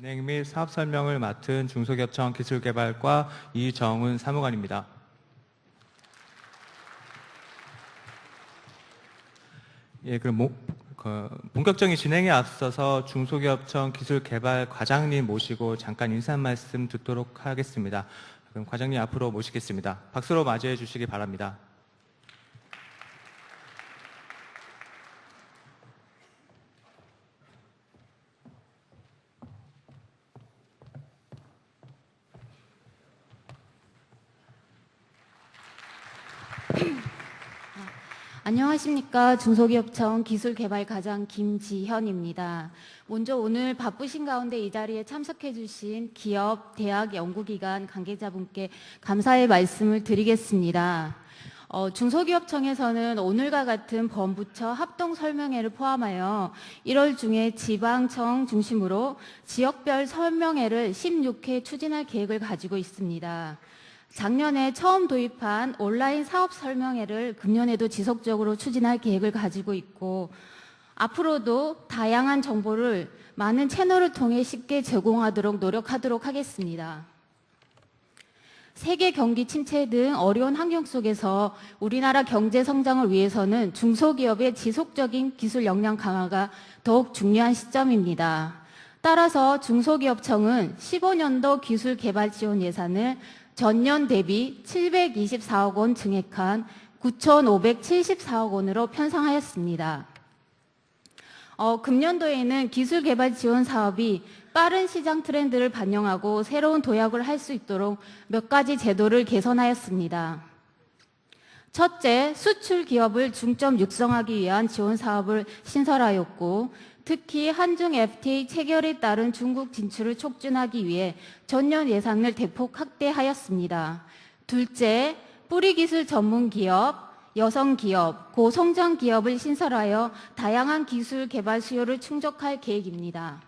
진행 및 사업 설명을 맡은 중소기업청 기술개발과 이정훈 사무관입니다. 예, 그럼 본격적인 진행에 앞서서 중소기업청 기술개발과장님 모시고 잠깐 인사 말씀 듣도록 하겠습니다. 그럼 과장님 앞으로 모시겠습니다. 박수로 맞이해 주시기 바랍니다. 안녕하십니까. 중소기업청 기술개발과장 김지현입니다. 먼저 오늘 바쁘신 가운데 이 자리에 참석해 주신 기업, 대학, 연구기관 관계자분께 감사의 말씀을 드리겠습니다. 중소기업청에서는 오늘과 같은 범부처 합동설명회를 포함하여 1월 중에 지방청 중심으로 지역별 설명회를 16회 추진할 계획을 가지고 있습니다. 작년에 처음 도입한 온라인 사업 설명회를 금년에도 지속적으로 추진할 계획을 가지고 있고, 앞으로도 다양한 정보를 많은 채널을 통해 쉽게 제공하도록 노력하도록 하겠습니다. 세계 경기 침체 등 어려운 환경 속에서 우리나라 경제 성장을 위해서는 중소기업의 지속적인 기술 역량 강화가 더욱 중요한 시점입니다. 따라서 중소기업청은 15년도 기술개발 지원 예산을 전년 대비 724억 원 증액한 9,574억 원으로 편성하였습니다. 금년도에는 기술개발 지원 사업이 빠른 시장 트렌드를 반영하고 새로운 도약을 할 수 있도록 몇 가지 제도를 개선하였습니다. 첫째, 수출 기업을 중점 육성하기 위한 지원 사업을 신설하였고, 특히 한중 FTA 체결에 따른 중국 진출을 촉진하기 위해 전년 예산을 대폭 확대하였습니다. 둘째, 뿌리기술 전문기업, 여성기업, 고성장기업을 신설하여 다양한 기술 개발 수요를 충족할 계획입니다.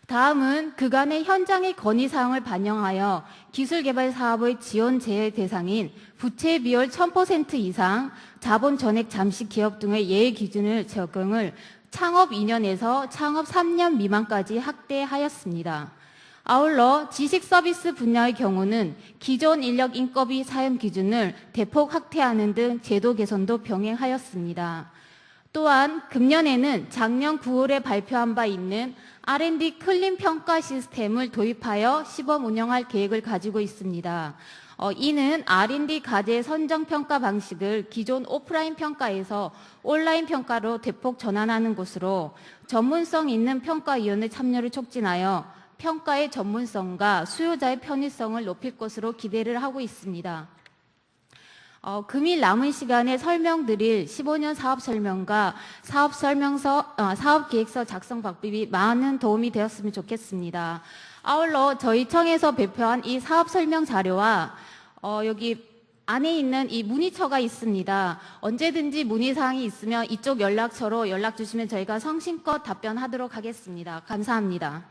다음은 그간의 현장의 건의사항을 반영하여 기술개발 사업의 지원 제외 대상인 부채 비율 1000% 이상, 자본 전액 잠시 기업 등의 예외 기준을 적용을 창업 2년에서 창업 3년 미만까지 확대하였습니다. 아울러 지식 서비스 분야의 경우는 기존 인력 인건비 사용 기준을 대폭 확대하는 등 제도 개선도 병행하였습니다. 또한 금년에는 작년 9월에 발표한 바 있는 R&D 클린 평가 시스템을 도입하여 시범 운영할 계획을 가지고 있습니다. 이는 R&D 과제 선정 평가 방식을 기존 오프라인 평가에서 온라인 평가로 대폭 전환하는 것으로 전문성 있는 평가위원회 참여를 촉진하여 평가의 전문성과 수요자의 편의성을 높일 것으로 기대를 하고 있습니다. 금일 남은 시간에 설명드릴 15년 사업 설명과 사업 설명서, 사업 계획서 작성 방법이 많은 도움이 되었으면 좋겠습니다. 아울러 저희 청에서 배포한 이 사업 설명 자료와 여기 안에 있는 이 문의처가 있습니다. 언제든지 문의사항이 있으면 이쪽 연락처로 연락 주시면 저희가 성심껏 답변하도록 하겠습니다. 감사합니다.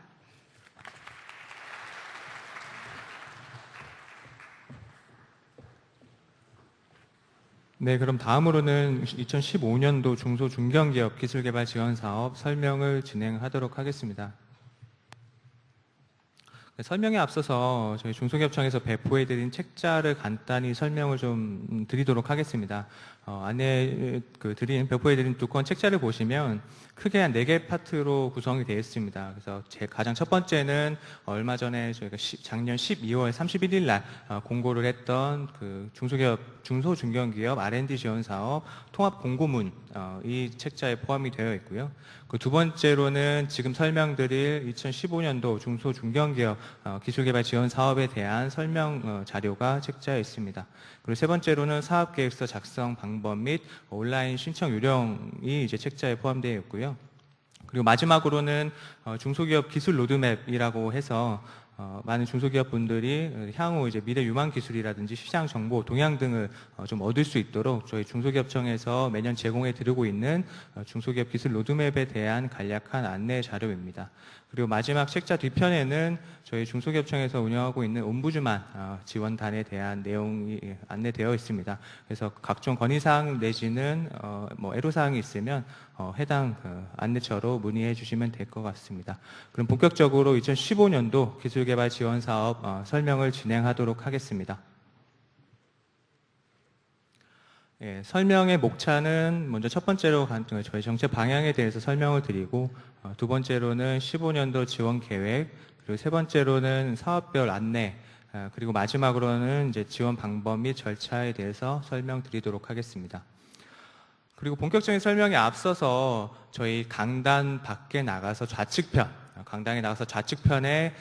네, 그럼 다음으로는 2015년도 중소중견기업 기술개발 지원 사업 설명을 진행하도록 하겠습니다. 설명에 앞서서 저희 중소기업청에서 배포해드린 책자를 간단히 설명을 좀 드리도록 하겠습니다. 배포해드린 두꺼운 책자를 보시면 크게 한 4개 파트로 구성이 되어 있습니다. 그래서 가장 첫 번째는 얼마 전에 저희가 작년 12월 31일 날 공고를 했던 그 중소중견기업 R&D 지원 사업 통합 공고문, 이 책자에 포함이 되어 있고요. 그 두 번째로는 지금 설명드릴 2015년도 중소중견기업 기술개발 지원 사업에 대한 설명 자료가 책자에 있습니다. 그리고 세 번째로는 사업계획서 작성 방법 및 온라인 신청 요령이 이제 책자에 포함되어 있고요. 그리고 마지막으로는 중소기업 기술 로드맵이라고 해서 많은 중소기업 분들이 향후 이제 미래 유망 기술이라든지 시장 정보, 동향 등을 좀 얻을 수 있도록 저희 중소기업청에서 매년 제공해 드리고 있는 중소기업 기술 로드맵에 대한 간략한 안내 자료입니다. 그리고 마지막 책자 뒤편에는 저희 중소기업청에서 운영하고 있는 옴부즈만 지원단에 대한 내용이 안내되어 있습니다. 그래서 각종 건의사항 내지는 뭐 애로사항이 있으면 해당 안내처로 문의해 주시면 될 것 같습니다. 그럼 본격적으로 2015년도 기술개발 지원 사업 설명을 진행하도록 하겠습니다. 예, 설명의 목차는 먼저 첫 번째로 저희 정책 방향에 대해서 설명을 드리고 두 번째로는 15년도 지원 계획, 그리고 세 번째로는 사업별 안내, 그리고 마지막으로는 이제 지원 방법 및 절차에 대해서 설명드리도록 하겠습니다. 그리고 본격적인 설명에 앞서서 저희 강단 밖에 나가서 좌측편, 강당에 나가서 좌측편에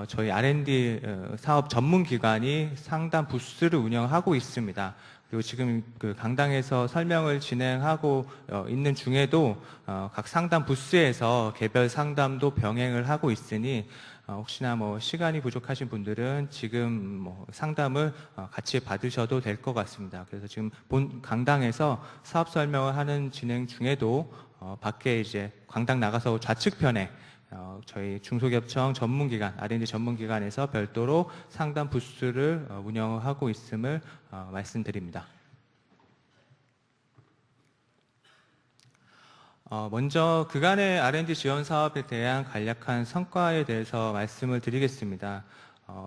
저희 R&D 사업 전문 기관이 상담 부스를 운영하고 있습니다. 그리고 지금 그 강당에서 설명을 진행하고 있는 중에도 각 상담 부스에서 개별 상담도 병행을 하고 있으니 혹시나 뭐 시간이 부족하신 분들은 지금 뭐 상담을 같이 받으셔도 될 것 같습니다. 그래서 지금 본 강당에서 사업 설명을 하는 진행 중에도 밖에 이제 강당 나가서 좌측편에 저희 중소기업청 전문기관, R&D 전문기관에서 별도로 상담 부스를 운영하고 있음을 말씀드립니다. 먼저 그간의 R&D 지원 사업에 대한 간략한 성과에 대해서 말씀을 드리겠습니다.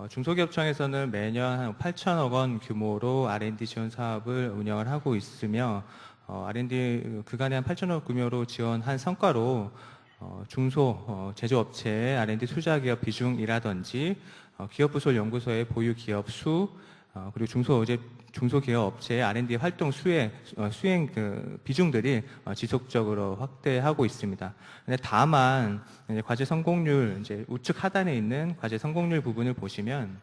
중소기업청에서는 매년 한 8천억 원 규모로 R&D 지원 사업을 운영을 하고 있으며 R&D 그간에 한 8천억 원 규모로 지원한 성과로 중소 제조업체의 R&D 투자기업 비중이라든지 기업부설 연구소의 보유 기업 수, 그리고 중소기업 업체의 R&D 활동 수행 그 비중들이 지속적으로 확대하고 있습니다. 근데 다만 이제 과제 성공률 이제 우측 하단에 있는 과제 성공률 부분을 보시면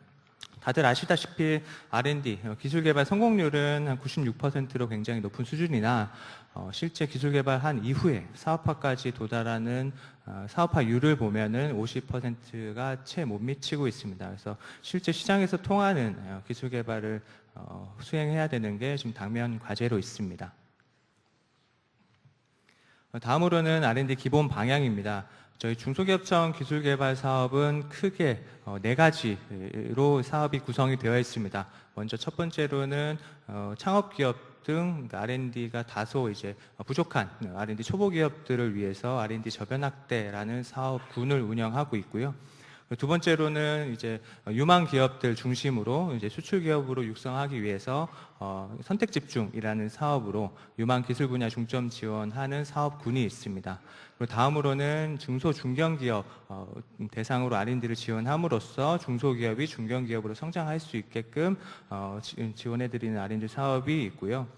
다들 아시다시피 R&D 기술개발 성공률은 한 96%로 굉장히 높은 수준이나 실제 기술개발한 이후에 사업화까지 도달하는 사업화율을 보면은 50%가 채 못 미치고 있습니다. 그래서 실제 시장에서 통하는 기술개발을 수행해야 되는 게 지금 당면 과제로 있습니다. 다음으로는 R&D 기본 방향입니다. 저희 중소기업청 기술개발 사업은 크게 네 가지로 사업이 구성이 되어 있습니다. 먼저 첫 번째로는 창업기업 등 R&D가 다소 이제 부족한 R&D 초보기업들을 위해서 R&D 저변 확대라는 사업군을 운영하고 있고요. 두 번째로는 이제 유망 기업들 중심으로 이제 수출 기업으로 육성하기 위해서 선택 집중이라는 사업으로 유망 기술 분야 중점 지원하는 사업군이 있습니다. 그리고 다음으로는 중소 중견기업 대상으로 R&D를 지원함으로써 중소기업이 중견기업으로 성장할 수 있게끔 지원해드리는 R&D 사업이 있고요.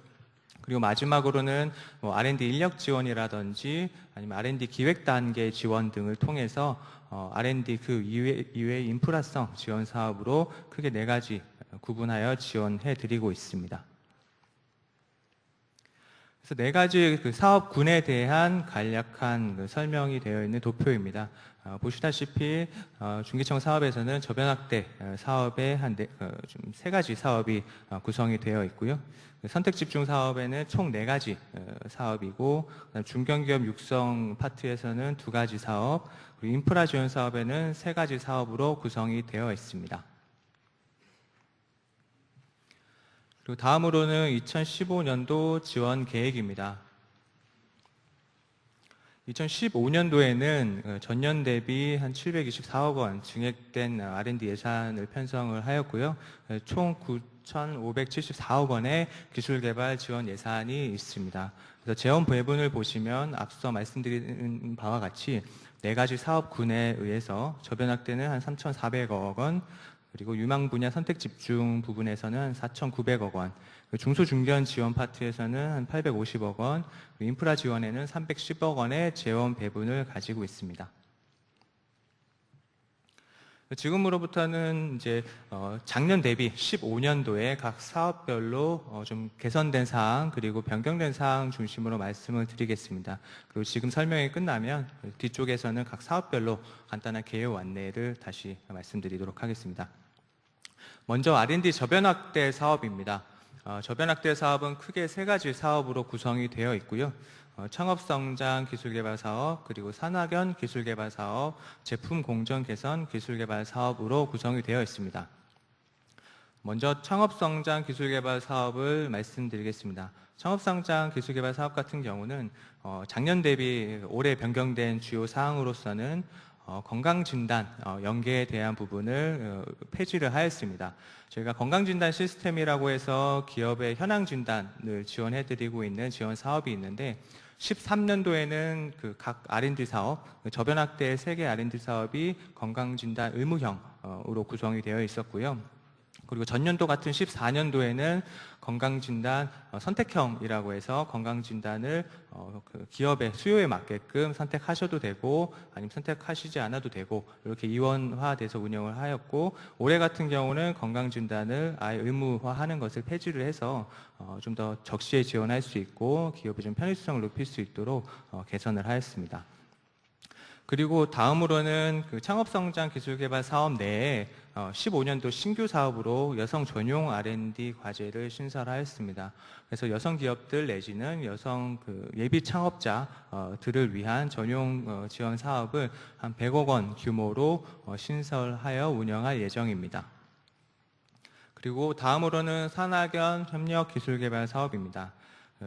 그리고 마지막으로는 뭐 R&D 인력 지원이라든지 아니면 R&D 기획 단계 지원 등을 통해서 R&D 그 이외의 인프라성 지원 사업으로 크게 네 가지 구분하여 지원해 드리고 있습니다. 그래서 네 가지 그 사업군에 대한 간략한 그 설명이 되어 있는 도표입니다. 보시다시피 중기청 사업에서는 저변 확대 사업에 한 세 가지 사업이 구성이 되어 있고요. 선택 집중 사업에는 총 네 가지 사업이고, 중견기업 육성 파트에서는 두 가지 사업, 그리고 인프라 지원 사업에는 세 가지 사업으로 구성이 되어 있습니다. 그리고 다음으로는 2015년도 지원 계획입니다. 2015년도에는 전년 대비 한 724억 원 증액된 R&D 예산을 편성을 하였고요. 총 9,574억 원의 기술개발 지원 예산이 있습니다. 그래서 재원 배분을 보시면 앞서 말씀드린 바와 같이 네 가지 사업군에 의해서 저변 확대는 한 3,400억 원, 그리고 유망 분야 선택 집중 부분에서는 4,900억 원, 중소중견 지원 파트에서는 한 850억 원, 인프라 지원에는 310억 원의 재원 배분을 가지고 있습니다. 지금으로부터는 이제 작년 대비 15년도에 각 사업별로 좀 개선된 사항 그리고 변경된 사항 중심으로 말씀을 드리겠습니다. 그리고 지금 설명이 끝나면 뒤쪽에서는 각 사업별로 간단한 개요 안내를 다시 말씀드리도록 하겠습니다. 먼저 R&D 저변 확대 사업입니다. 저변 확대 사업은 크게 세 가지 사업으로 구성이 되어 있고요. 창업성장 기술개발 사업, 그리고 산학연 기술개발 사업, 제품 공정 개선 기술개발 사업으로 구성이 되어 있습니다. 먼저 창업성장 기술개발 사업을 말씀드리겠습니다. 창업성장 기술개발 사업 같은 경우는 작년 대비 올해 변경된 주요 사항으로서는 건강진단 연계에 대한 부분을 폐지를 하였습니다. 저희가 건강진단 시스템이라고 해서 기업의 현황진단을 지원해드리고 있는 지원 사업이 있는데 13년도에는 그 각 R&D 사업, 저변학대 세계 R&D 사업이 건강진단 의무형으로 구성이 되어 있었고요. 그리고 전년도 같은 14년도에는 건강진단 선택형이라고 해서 건강진단을 그 기업의 수요에 맞게끔 선택하셔도 되고 아니면 선택하시지 않아도 되고 이렇게 이원화돼서 운영을 하였고, 올해 같은 경우는 건강진단을 아예 의무화하는 것을 폐지를 해서 좀 더 적시에 지원할 수 있고 기업의 좀 편의성을 높일 수 있도록 개선을 하였습니다. 그리고 다음으로는 그 창업성장 기술개발 사업 내에 15년도 신규 사업으로 여성 전용 R&D 과제를 신설하였습니다. 그래서 여성 기업들 내지는 여성 그 예비 창업자들을 위한 전용 지원 사업을 한 100억 원 규모로 신설하여 운영할 예정입니다. 그리고 다음으로는 산학연 협력 기술개발 사업입니다.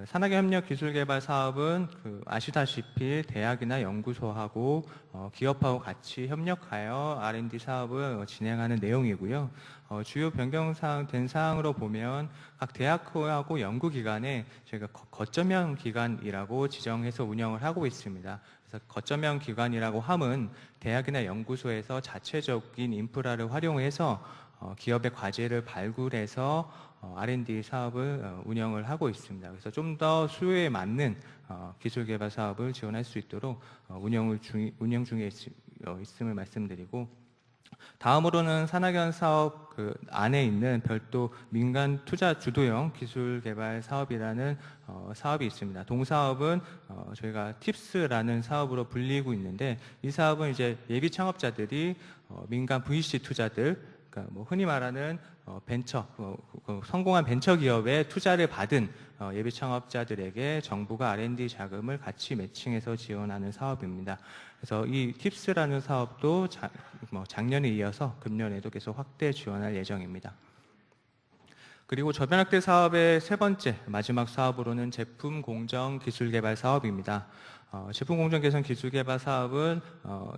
산학연 협력 기술개발 사업은 아시다시피 대학이나 연구소하고 기업하고 같이 협력하여 R&D 사업을 진행하는 내용이고요. 주요 변경사항 된 사항으로 보면 각 대학하고 연구기관에 저희가 거점형 기관이라고 지정해서 운영을 하고 있습니다. 그래서 거점형 기관이라고 함은 대학이나 연구소에서 자체적인 인프라를 활용해서 기업의 과제를 발굴해서 R&D 사업을 운영을 하고 있습니다. 그래서 좀 더 수요에 맞는 기술개발 사업을 지원할 수 있도록 운영 중에 있음을 말씀드리고, 다음으로는 산학연 사업 그 안에 있는 별도 민간 투자 주도형 기술개발 사업이라는 사업이 있습니다. 동사업은 저희가 팁스라는 사업으로 불리고 있는데, 이 사업은 이제 예비 창업자들이 민간 VC 투자들, 그러니까 뭐 흔히 말하는 벤처, 성공한 벤처 기업에 투자를 받은 예비 창업자들에게 정부가 R&D 자금을 같이 매칭해서 지원하는 사업입니다. 그래서 이 팁스라는 사업도 작년에 이어서 금년에도 계속 확대 지원할 예정입니다. 그리고 저변학대 사업의 세 번째 마지막 사업으로는 제품 공정 기술개발 사업입니다. 제품 공정 개선 기술개발 사업은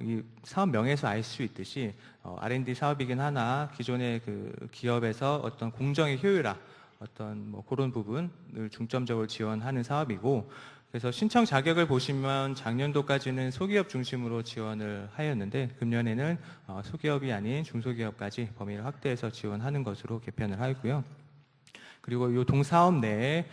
이 사업명에서 알 수 있듯이 R&D 사업이긴 하나 기존의 그 기업에서 어떤 공정의 효율화, 어떤 뭐 그런 부분을 중점적으로 지원하는 사업이고, 그래서 신청 자격을 보시면 작년도까지는 소기업 중심으로 지원을 하였는데 금년에는 소기업이 아닌 중소기업까지 범위를 확대해서 지원하는 것으로 개편을 하였고요. 그리고 이 동사업 내에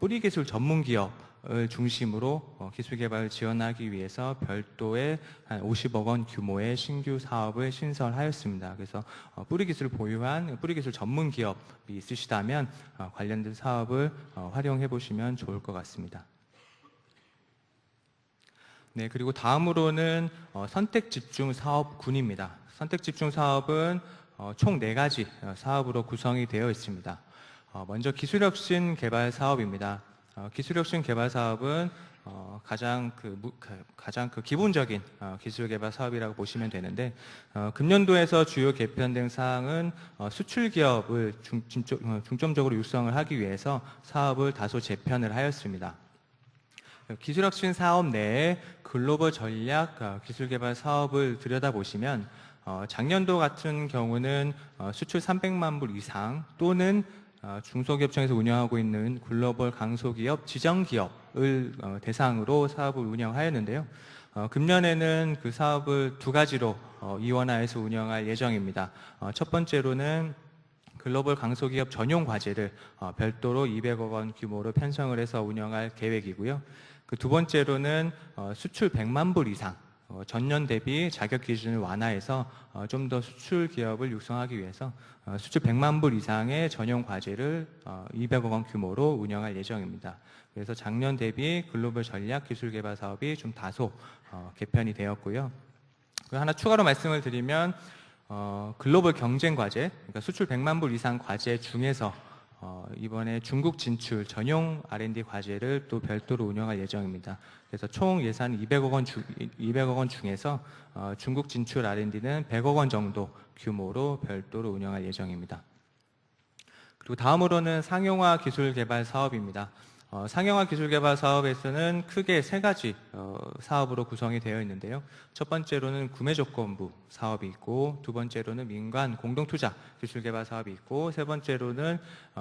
뿌리기술 전문기업을 중심으로 기술개발을 지원하기 위해서 별도의 한 50억 원 규모의 신규 사업을 신설하였습니다. 그래서 뿌리기술을 보유한 뿌리기술 전문기업이 있으시다면 관련된 사업을 활용해 보시면 좋을 것 같습니다. 네, 그리고 다음으로는 선택집중 사업군입니다. 선택집중 사업은 총 4가지 사업으로 구성이 되어 있습니다. 먼저 기술혁신 개발 사업입니다. 기술혁신 개발 사업은 가장 기본적인 기술 개발 사업이라고 보시면 되는데, 금년도에서 주요 개편된 사항은 수출 기업을 중점적으로 육성을 하기 위해서 사업을 다소 재편을 하였습니다. 기술혁신 사업 내에 글로벌 전략 기술개발 사업을 들여다보시면 작년도 같은 경우는 수출 300만 불 이상 또는 중소기업청에서 운영하고 있는 글로벌 강소기업, 지정기업을 대상으로 사업을 운영하였는데요. 금년에는 그 사업을 2가지로 이원화해서 운영할 예정입니다. 첫 번째로는 글로벌 강소기업 전용 과제를 별도로 200억 원 규모로 편성을 해서 운영할 계획이고요. 그 두 번째로는 수출 100만 불 이상, 전년 대비 자격 기준을 완화해서 좀 더 수출 기업을 육성하기 위해서 수출 100만 불 이상의 전용 과제를 200억 원 규모로 운영할 예정입니다. 그래서 작년 대비 글로벌 전략 기술 개발 사업이 좀 다소 개편이 되었고요. 그리고 하나 추가로 말씀을 드리면 글로벌 경쟁 과제, 그러니까 수출 100만 불 이상 과제 중에서 이번에 중국 진출 전용 R&D 과제를 또 별도로 운영할 예정입니다. 그래서 총 예산 200억 원 중에서 중국 진출 R&D는 100억 원 정도 규모로 별도로 운영할 예정입니다. 그리고 다음으로는 상용화 기술 개발 사업입니다. 상용화 기술 개발 사업에서는 크게 세 가지 사업으로 구성이 되어 있는데요. 첫 번째로는 구매 조건부 사업이 있고, 두 번째로는 민간 공동 투자 기술 개발 사업이 있고, 세 번째로는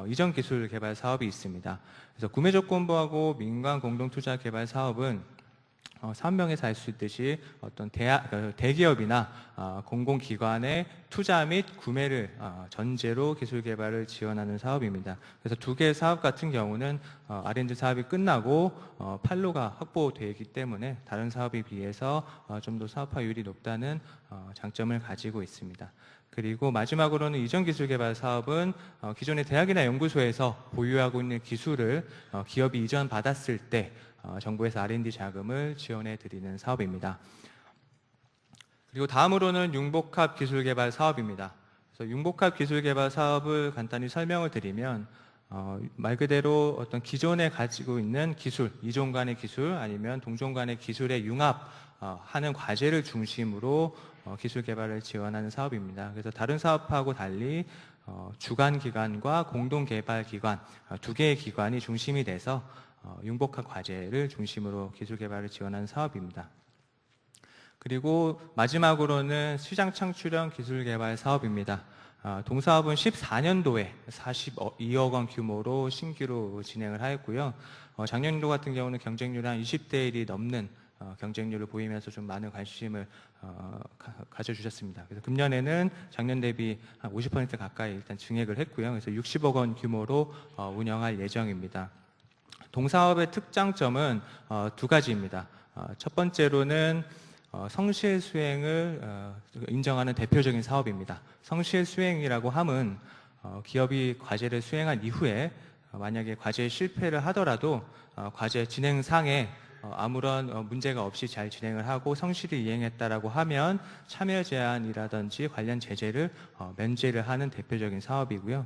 이전 기술 개발 사업이 있습니다. 그래서 구매 조건부하고 민간 공동 투자 개발 사업은 사업명에서 알 수 있듯이 어떤 대기업이나 공공기관의 투자 및 구매를 전제로 기술 개발을 지원하는 사업입니다. 그래서 두 개의 사업 같은 경우는 R&D 사업이 끝나고 판로가 확보되어 있기 때문에 다른 사업에 비해서 좀 더 사업화율이 높다는 장점을 가지고 있습니다. 그리고 마지막으로는 이전 기술 개발 사업은 기존의 대학이나 연구소에서 보유하고 있는 기술을 기업이 이전받았을 때 정부에서 R&D 자금을 지원해 드리는 사업입니다. 그리고 다음으로는 융복합 기술 개발 사업입니다. 그래서 융복합 기술 개발 사업을 간단히 설명을 드리면 말 그대로 어떤 기존에 가지고 있는 기술, 이종 간의 기술 아니면 동종 간의 기술의 융합하는 과제를 중심으로 기술 개발을 지원하는 사업입니다. 그래서 다른 사업하고 달리 주관 기관과 공동 개발 기관 두 개의 기관이 중심이 돼서 융복합 과제를 중심으로 기술 개발을 지원하는 사업입니다. 그리고 마지막으로는 시장 창출형 기술 개발 사업입니다. 동사업은 14년도에 42억 원 규모로 신규로 진행을 하였고요. 작년도 같은 경우는 경쟁률이 한 20대 1이 넘는 경쟁률을 보이면서 좀 많은 관심을 가져주셨습니다. 그래서 금년에는 작년 대비 한 50% 가까이 일단 증액을 했고요. 그래서 60억 원 규모로 운영할 예정입니다. 동사업의 특장점은 두 가지입니다. 첫 번째로는 성실 수행을 인정하는 대표적인 사업입니다. 성실 수행이라고 함은 기업이 과제를 수행한 이후에 만약에 과제에 실패를 하더라도 과제 진행상에 아무런 문제가 없이 잘 진행을 하고 성실히 이행했다라고 하면 참여 제한이라든지 관련 제재를 면제를 하는 대표적인 사업이고요.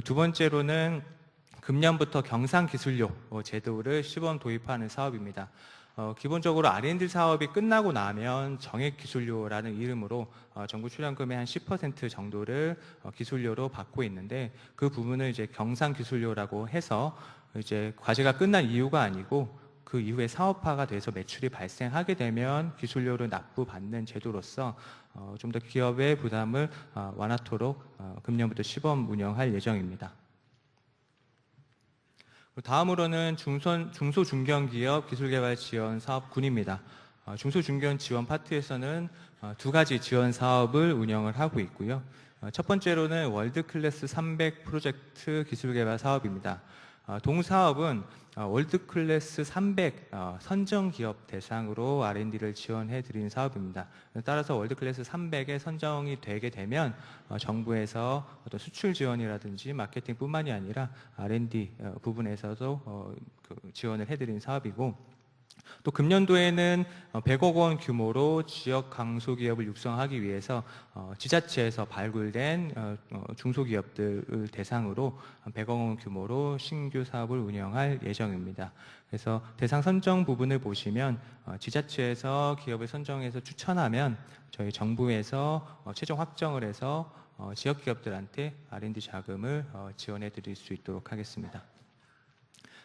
두 번째로는 금년부터 경상기술료 제도를 시범 도입하는 사업입니다. 기본적으로 R&D 사업이 끝나고 나면 정액기술료라는 이름으로 정부 출연금의 한 10% 정도를 기술료로 받고 있는데, 그 부분을 이제 경상기술료라고 해서 이제 과제가 끝난 이유가 아니고 그 이후에 사업화가 돼서 매출이 발생하게 되면 기술료를 납부받는 제도로서 좀 더 기업의 부담을 완화토록 금년부터 시범 운영할 예정입니다. 다음으로는 중소중견기업 기술개발 지원 사업군입니다. 중소중견 지원 파트에서는 두 가지 지원 사업을 운영을 하고 있고요. 첫 번째로는 월드클래스 300 프로젝트 기술개발 사업입니다. 동사업은 월드클래스 300 선정기업 대상으로 R&D를 지원해 드리는 사업입니다. 따라서 월드클래스 300에 선정이 되게 되면 정부에서 어떤 수출 지원이라든지 마케팅뿐만이 아니라 R&D 부분에서도 지원을 해드리는 사업이고, 또 금년도에는 100억 원 규모로 지역 강소기업을 육성하기 위해서 지자체에서 발굴된 중소기업들을 대상으로 100억 원 규모로 신규 사업을 운영할 예정입니다. 그래서 대상 선정 부분을 보시면 지자체에서 기업을 선정해서 추천하면 저희 정부에서 최종 확정을 해서 지역 기업들한테 R&D 자금을 지원해 드릴 수 있도록 하겠습니다.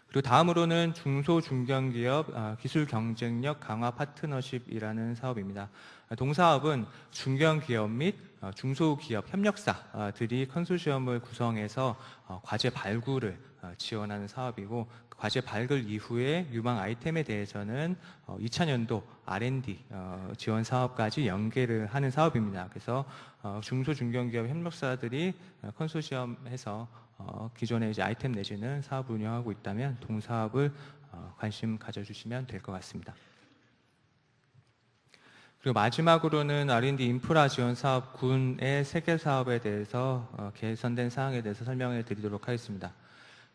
그리고 다음으로는 중소중견기업 기술 경쟁력 강화 파트너십이라는 사업입니다. 동사업은 중견기업 및 중소기업 협력사들이 컨소시엄을 구성해서 과제 발굴을 지원하는 사업이고, 과제 발굴 이후에 유망 아이템에 대해서는 2000년도 R&D 지원 사업까지 연계를 하는 사업입니다. 그래서 중소중견기업 협력사들이 컨소시엄해서 기존에 이제 아이템 내지는 사업을 운영하고 있다면 동사업을 관심 가져주시면 될 것 같습니다. 그리고 마지막으로는 R&D 인프라 지원 사업 군의 3개 사업에 대해서 개선된 사항에 대해서 설명해 드리도록 하겠습니다.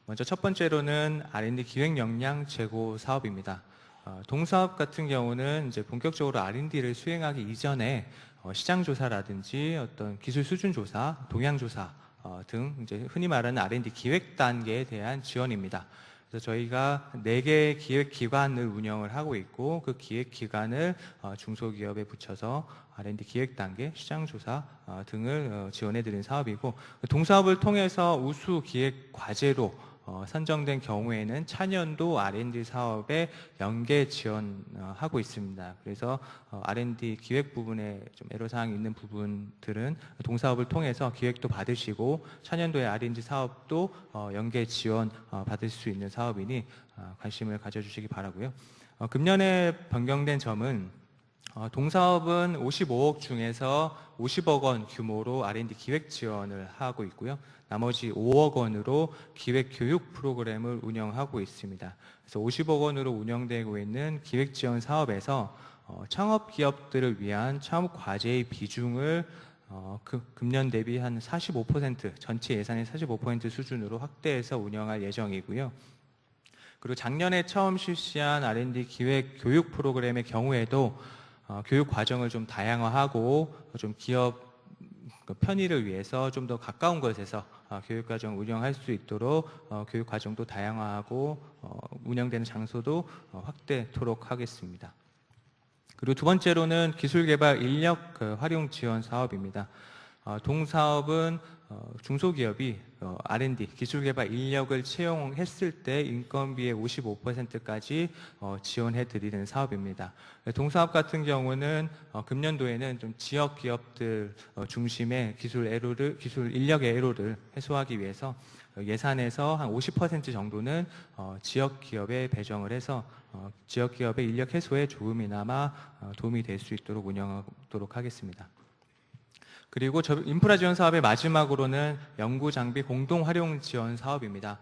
먼저 첫 번째로는 R&D 기획 역량 제고 사업입니다. 동사업 같은 경우는 이제 본격적으로 R&D를 수행하기 이전에 시장 조사라든지 어떤 기술 수준 조사, 동향 조사 등 이제 흔히 말하는 R&D 기획 단계에 대한 지원입니다. 그래서 저희가 4개의 기획기관을 운영을 하고 있고 그 기획기관을 중소기업에 붙여서 R&D 기획 단계, 시장조사 등을 지원해드리는 사업이고 동사업을 통해서 우수 기획 과제로 선정된 경우에는 차년도 R&D 사업에 연계 지원하고 있습니다. 그래서 R&D 기획 부분에 좀 애로사항이 있는 부분들은 동사업을 통해서 기획도 받으시고 차년도에 R&D 사업도 연계 지원 받을 수 있는 사업이니 관심을 가져주시기 바라고요. 금년에 변경된 점은 동사업은 55억 중에서 50억 원 규모로 R&D 기획 지원을 하고 있고요. 나머지 5억 원으로 기획 교육 프로그램을 운영하고 있습니다. 그래서 50억 원으로 운영되고 있는 기획 지원 사업에서 창업 기업들을 위한 창업 과제의 비중을 금년 대비 한 45%, 전체 예산의 45% 수준으로 확대해서 운영할 예정이고요. 그리고 작년에 처음 실시한 R&D 기획 교육 프로그램의 경우에도 교육 과정을 좀 다양화하고 좀 기업 편의를 위해서 좀 더 가까운 곳에서 교육 과정 운영할 수 있도록 교육 과정도 다양화하고 운영되는 장소도 확대토록 하겠습니다. 그리고 두 번째로는 기술개발 인력 활용 지원 사업입니다. 동사업은 중소기업이 R&D, 기술개발 인력을 채용했을 때 인건비의 55%까지 지원해드리는 사업입니다. 동사업 같은 경우는 금년도에는 좀 지역 기업들 중심의 기술 인력의 애로를 해소하기 위해서 예산에서 한 50% 정도는 지역 기업에 배정을 해서 지역 기업의 인력 해소에 조금이나마 도움이 될 수 있도록 운영하도록 하겠습니다. 그리고 인프라 지원 사업의 마지막으로는 연구 장비 공동 활용 지원 사업입니다.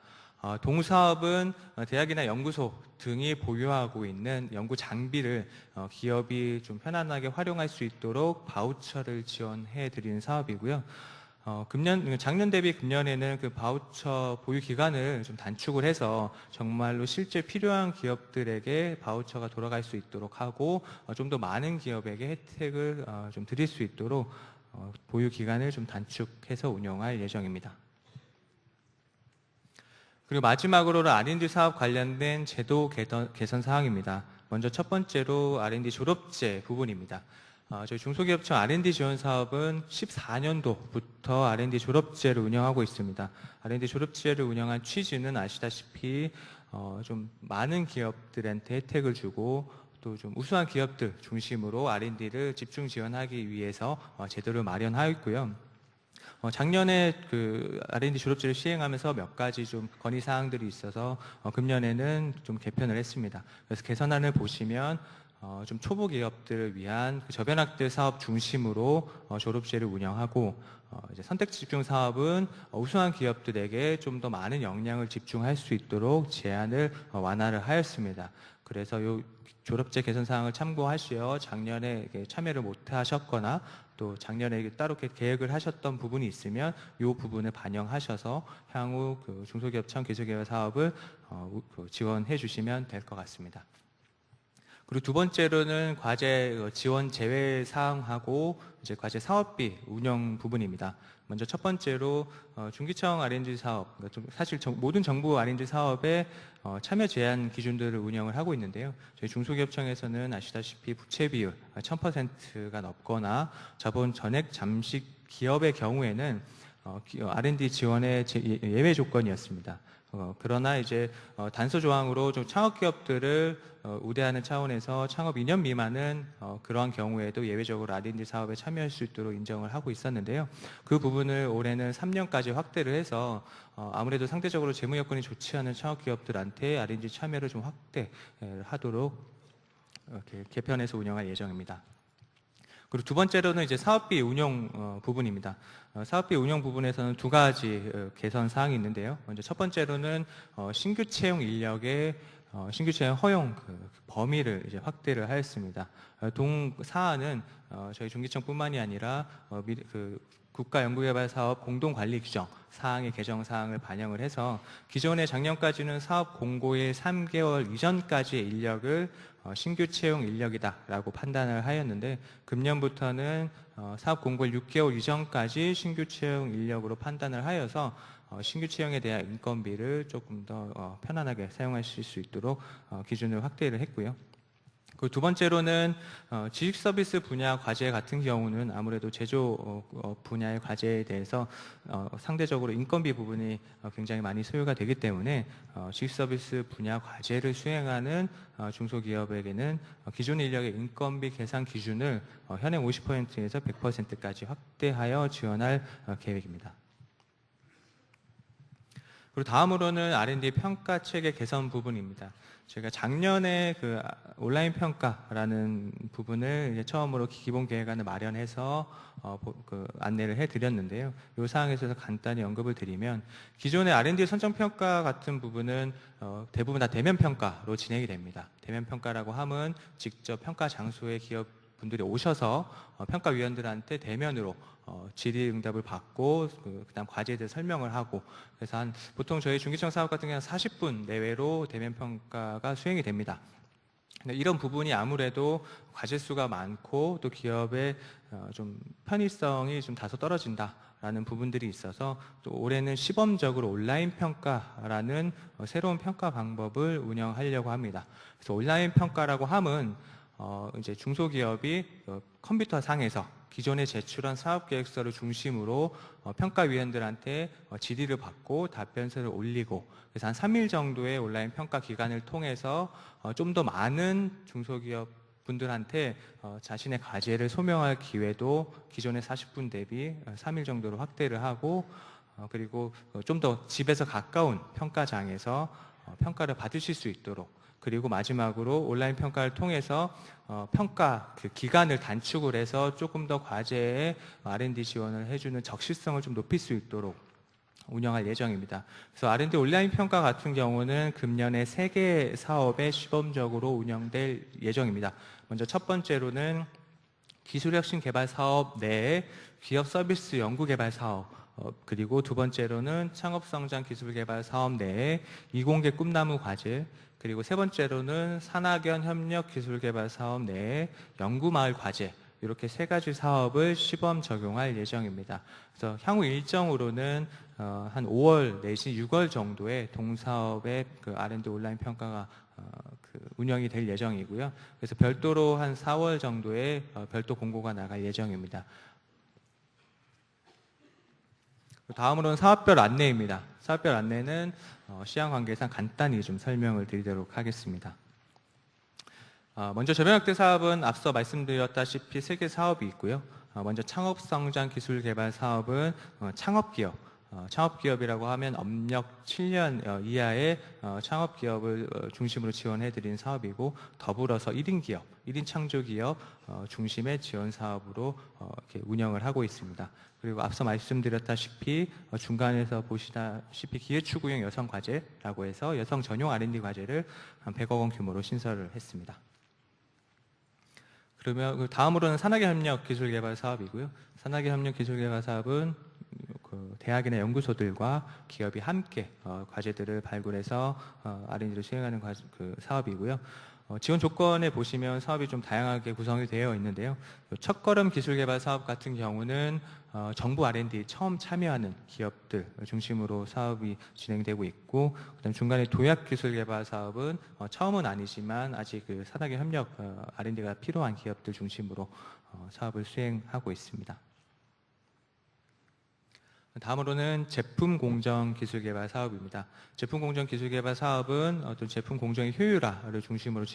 동사업은 대학이나 연구소 등이 보유하고 있는 연구 장비를 기업이 좀 편안하게 활용할 수 있도록 바우처를 지원해 드리는 사업이고요. 작년 대비 금년에는 그 바우처 보유 기간을 좀 단축을 해서 정말로 실제 필요한 기업들에게 바우처가 돌아갈 수 있도록 하고 좀 더 많은 기업에게 혜택을 좀 드릴 수 있도록 보유 기간을 좀 단축해서 운영할 예정입니다. 그리고 마지막으로는 R&D 사업 관련된 제도 개선 사항입니다. 먼저 첫 번째로 R&D 졸업제 부분입니다. 저희 중소기업청 R&D 지원 사업은 14년도부터 R&D 졸업제를 운영하고 있습니다. R&D 졸업제를 운영한 취지는 아시다시피 좀 많은 기업들한테 혜택을 주고 또 좀 우수한 기업들 중심으로 R&D를 집중 지원하기 위해서 제도를 마련하였고요. 작년에 그 R&D 졸업제를 시행하면서 몇 가지 좀 건의 사항들이 있어서 금년에는 좀 개편을 했습니다. 그래서 개선안을 보시면 좀 초보 기업들을 위한 그 저변학대 사업 중심으로 졸업제를 운영하고 이제 선택 집중 사업은 우수한 기업들에게 좀 더 많은 역량을 집중할 수 있도록 제한을 완화를 하였습니다. 그래서 요 졸업제 개선 사항을 참고하시어 작년에 참여를 못 하셨거나 또 작년에 따로 계획을 하셨던 부분이 있으면 이 부분을 반영하셔서 향후 그 중소기업청 기술개발 사업을 지원해 주시면 될 것 같습니다. 그리고 두 번째로는 과제 지원 제외 사항하고 이제 과제 사업비 운영 부분입니다. 먼저 첫 번째로 중기청 R&D 사업, 사실 모든 정부 R&D 사업에 참여 제한 기준들을 운영을 하고 있는데요. 저희 중소기업청에서는 아시다시피 부채 비율 1000%가 넘거나 자본 전액 잠식 기업의 경우에는 R&D 지원의 예외 조건이었습니다. 그러나 이제 단서 조항으로 좀 창업 기업들을 우대하는 차원에서 창업 2년 미만은 그러한 경우에도 예외적으로 R&D 사업에 참여할 수 있도록 인정을 하고 있었는데요. 그 부분을 올해는 3년까지 확대를 해서 아무래도 상대적으로 재무 여건이 좋지 않은 창업 기업들한테 R&D 참여를 좀 확대하도록 이렇게 개편해서 운영할 예정입니다. 그리고 두 번째로는 이제 사업비 운영 부분입니다. 사업비 운영 부분에서는 두 가지 개선 사항이 있는데요. 먼저 첫 번째로는 신규 채용 인력의 신규 채용 허용 범위를 이제 확대를 하였습니다. 동 사안은 저희 중기청뿐만이 아니라 국가연구개발사업 공동관리 규정 사항의 개정 사항을 반영을 해서 기존에 작년까지는 사업 공고의 3개월 이전까지의 인력을 신규 채용 인력이다라고 판단을 하였는데 금년부터는 사업 공고일 6개월 이전까지 신규 채용 인력으로 판단을 하여서 신규 채용에 대한 인건비를 조금 더 편안하게 사용하실 수 있도록 기준을 확대를 했고요. 그 두 번째로는 지식 서비스 분야 과제 같은 경우는 아무래도 제조 분야의 과제에 대해서 상대적으로 인건비 부분이 굉장히 많이 소요가 되기 때문에 지식 서비스 분야 과제를 수행하는 중소기업에게는 기존 인력의 인건비 계산 기준을 현행 50%에서 100%까지 확대하여 지원할 계획입니다. 그리고 다음으로는 R&D 평가 체계 개선 부분입니다. 제가 작년에 그 온라인 평가라는 부분을 이제 처음으로 기본 계획안을 마련해서 안내를 해드렸는데요. 이 사항에 있어서 간단히 언급을 드리면 기존의 R&D 선정 평가 같은 부분은 대부분 다 대면 평가로 진행이 됩니다. 대면 평가라고 함은 직접 평가 장소에 기업 분들이 오셔서 평가위원들한테 대면으로 질의응답을 받고 그다음 과제에 대해 설명을 하고 그래서 보통 저희 중기청 사업 같은 경우는 40분 내외로 대면 평가가 수행이 됩니다. 이런 부분이 아무래도 과제 수가 많고 또 기업의 좀 편의성이 좀 다소 떨어진다라는 부분들이 있어서 또 올해는 시범적으로 온라인 평가라는 새로운 평가 방법을 운영하려고 합니다. 그래서 온라인 평가라고 함은 이제 중소기업이 컴퓨터 상에서 기존에 제출한 사업계획서를 중심으로 평가위원들한테 질의를 받고 답변서를 올리고 그래서 한 3일 정도의 온라인 평가 기간을 통해서 좀 더 많은 중소기업 분들한테 자신의 과제를 소명할 기회도 기존의 40분 대비 3일 정도로 확대를 하고 그리고 좀 더 집에서 가까운 평가장에서 평가를 받으실 수 있도록 그리고 마지막으로 온라인 평가를 통해서 평가 그 기간을 단축을 해서 조금 더 과제에 R&D 지원을 해주는 적시성을 좀 높일 수 있도록 운영할 예정입니다. 그래서 R&D 온라인 평가 같은 경우는 금년에 3개 사업에 시범적으로 운영될 예정입니다. 먼저 첫 번째로는 기술혁신 개발 사업 내에 기업 서비스 연구 개발 사업 그리고 두 번째로는 창업성장 기술개발 사업 내에 이공계 꿈나무 과제 그리고 세 번째로는 산학연 협력 기술개발 사업 내에 연구마을 과제 이렇게 세 가지 사업을 시범 적용할 예정입니다. 그래서 향후 일정으로는 한 5월 내지 6월 정도에 동사업의 그 R&D 온라인 평가가 운영이 될 예정이고요. 그래서 별도로 한 4월 정도에 별도 공고가 나갈 예정입니다. 다음으로는 사업별 안내입니다. 사업별 안내는 시간 관계상 간단히 좀 설명을 드리도록 하겠습니다. 먼저 저변학대 사업은 앞서 말씀드렸다시피 3개 사업이 있고요. 먼저 창업성장 기술개발 사업은 창업기업이라고 하면 업력 7년 이하의 창업기업을 중심으로 지원해드리는 사업이고 더불어서 1인 기업, 1인 창조기업 중심의 지원 사업으로 이렇게 운영을 하고 있습니다. 그리고 앞서 말씀드렸다시피 중간에서 보시다시피 기회추구형 여성과제라고 해서 여성 전용 R&D 과제를 한 100억 원 규모로 신설을 했습니다. 그러면 다음으로는 산학협력 기술개발 사업이고요. 산학협력 기술개발 사업은 대학이나 연구소들과 기업이 함께 과제들을 발굴해서 R&D를 수행하는 사업이고요. 지원 조건에 보시면 사업이 좀 다양하게 구성이 되어 있는데요. 첫걸음 기술개발 사업 같은 경우는 정부 R&D 처음 참여하는 기업들 중심으로 사업이 진행되고 있고, 그다음 중간에 도약기술개발 사업은 처음은 아니지만 아직 그 산학의 협력 R&D가 필요한 기업들 중심으로 사업을 수행하고 있습니다. 다음으로는 제품 공정 기술 개발 사업입니다. 제품 공정 기술 개발 사업은 어떤 제품 공정의 효율화를 중심으로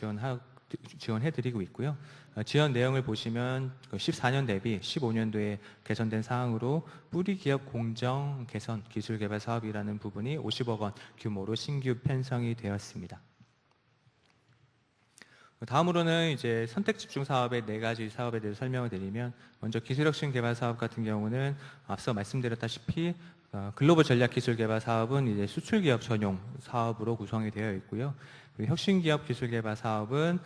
지원해드리고 있고요. 지원 내용을 보시면 14년 대비 15년도에 개선된 사항으로 뿌리 기업 공정 개선 기술 개발 사업이라는 부분이 50억 원 규모로 신규 편성이 되었습니다. 다음으로는 이제 선택 집중 사업의 4가지 사업에 대해서 설명을 드리면, 먼저 기술혁신 개발 사업 같은 경우는 앞서 말씀드렸다시피 글로벌 전략 기술 개발 사업은 이제 수출 기업 전용 사업으로 구성이 되어 있고요. 그리고 혁신기업 기술개발 사업은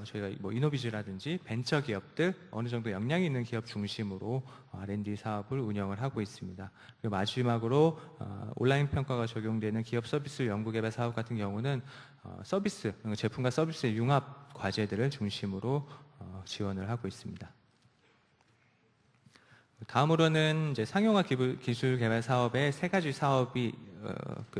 저희가 뭐 이노비즈라든지 벤처기업들 어느 정도 역량이 있는 기업 중심으로 R&D 사업을 운영을 하고 있습니다. 그리고 마지막으로 온라인 평가가 적용되는 기업 서비스 연구개발 사업 같은 경우는 서비스, 제품과 서비스의 융합 과제들을 중심으로 지원을 하고 있습니다. 다음으로는 이제 상용화 기술 개발 사업에 세 가지 사업이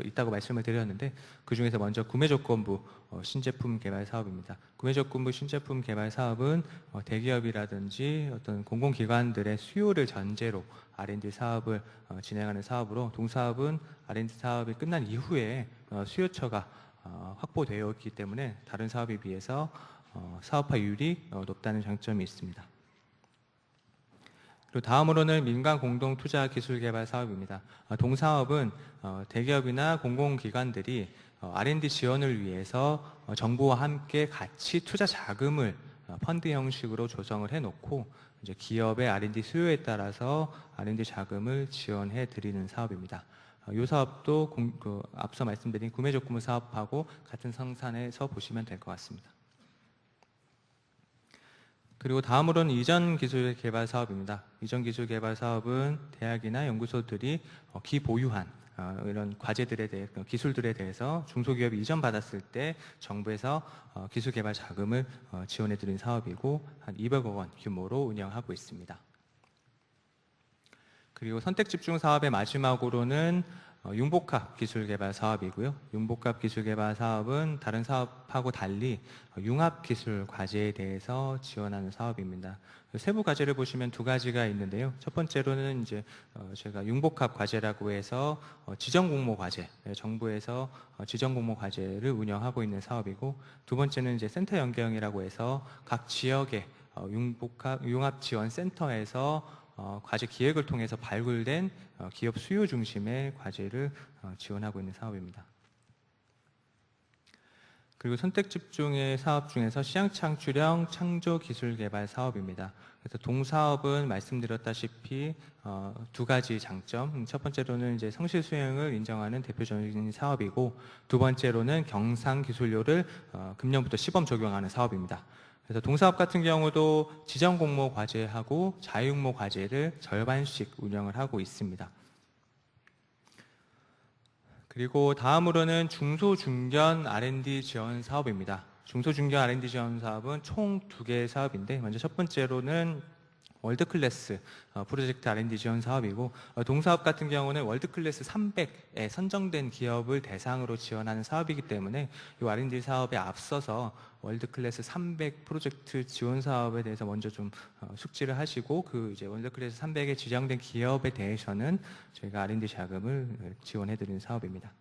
있다고 말씀을 드렸는데, 그 중에서 먼저 구매조건부 신제품 개발 사업입니다. 구매조건부 신제품 개발 사업은 대기업이라든지 어떤 공공기관들의 수요를 전제로 R&D 사업을 진행하는 사업으로, 동사업은 R&D 사업이 끝난 이후에 수요처가 확보되어 있기 때문에 다른 사업에 비해서 사업화율이 높다는 장점이 있습니다. 그리고 다음으로는 민간 공동 투자 기술 개발 사업입니다. 동사업은 대기업이나 공공기관들이 R&D 지원을 위해서 정부와 함께 같이 투자 자금을 펀드 형식으로 조성을 해놓고 이제 기업의 R&D 수요에 따라서 R&D 자금을 지원해 드리는 사업입니다. 이 사업도 앞서 말씀드린 구매조건부 사업하고 같은 성산에서 보시면 될 것 같습니다. 그리고 다음으로는 이전 기술 개발 사업입니다. 이전 기술 개발 사업은 대학이나 연구소들이 기보유한 이런 과제들에 대해, 기술들에 대해서 중소기업이 이전받았을 때 정부에서 기술 개발 자금을 지원해 드린 사업이고 한 200억 원 규모로 운영하고 있습니다. 그리고 선택 집중 사업의 마지막으로는 융복합 기술 개발 사업이고요. 융복합 기술 개발 사업은 다른 사업하고 달리 융합 기술 과제에 대해서 지원하는 사업입니다. 세부 과제를 보시면 두 가지가 있는데요. 첫 번째로는 이제 제가 융복합 과제라고 해서 지정 공모 과제, 정부에서 지정 공모 과제를 운영하고 있는 사업이고, 두 번째는 이제 센터 연계형이라고 해서 각 지역의 융합 지원 센터에서 과제 기획을 통해서 발굴된 기업 수요 중심의 과제를 지원하고 있는 사업입니다. 그리고 선택 집중의 사업 중에서 시장 창출형 창조 기술 개발 사업입니다. 그래서 동사업은 말씀드렸다시피 두 가지 장점. 첫 번째로는 이제 성실 수행을 인정하는 대표적인 사업이고, 두 번째로는 경상 기술료를 금년부터 시범 적용하는 사업입니다. 그래서 동사업 같은 경우도 지정 공모 과제하고 자유응모 과제를 절반씩 운영을 하고 있습니다. 그리고 다음으로는 중소중견 R&D 지원 사업입니다. 중소중견 R&D 지원 사업은 총 2개의 사업인데, 먼저 첫 번째로는 월드클래스 프로젝트 R&D 지원 사업이고, 동사업 같은 경우는 월드클래스 300에 선정된 기업을 대상으로 지원하는 사업이기 때문에 이 R&D 사업에 앞서서 월드클래스 300 프로젝트 지원 사업에 대해서 먼저 좀 숙지를 하시고, 그 이제 월드클래스 300에 지정된 기업에 대해서는 저희가 R&D 자금을 지원해 드리는 사업입니다.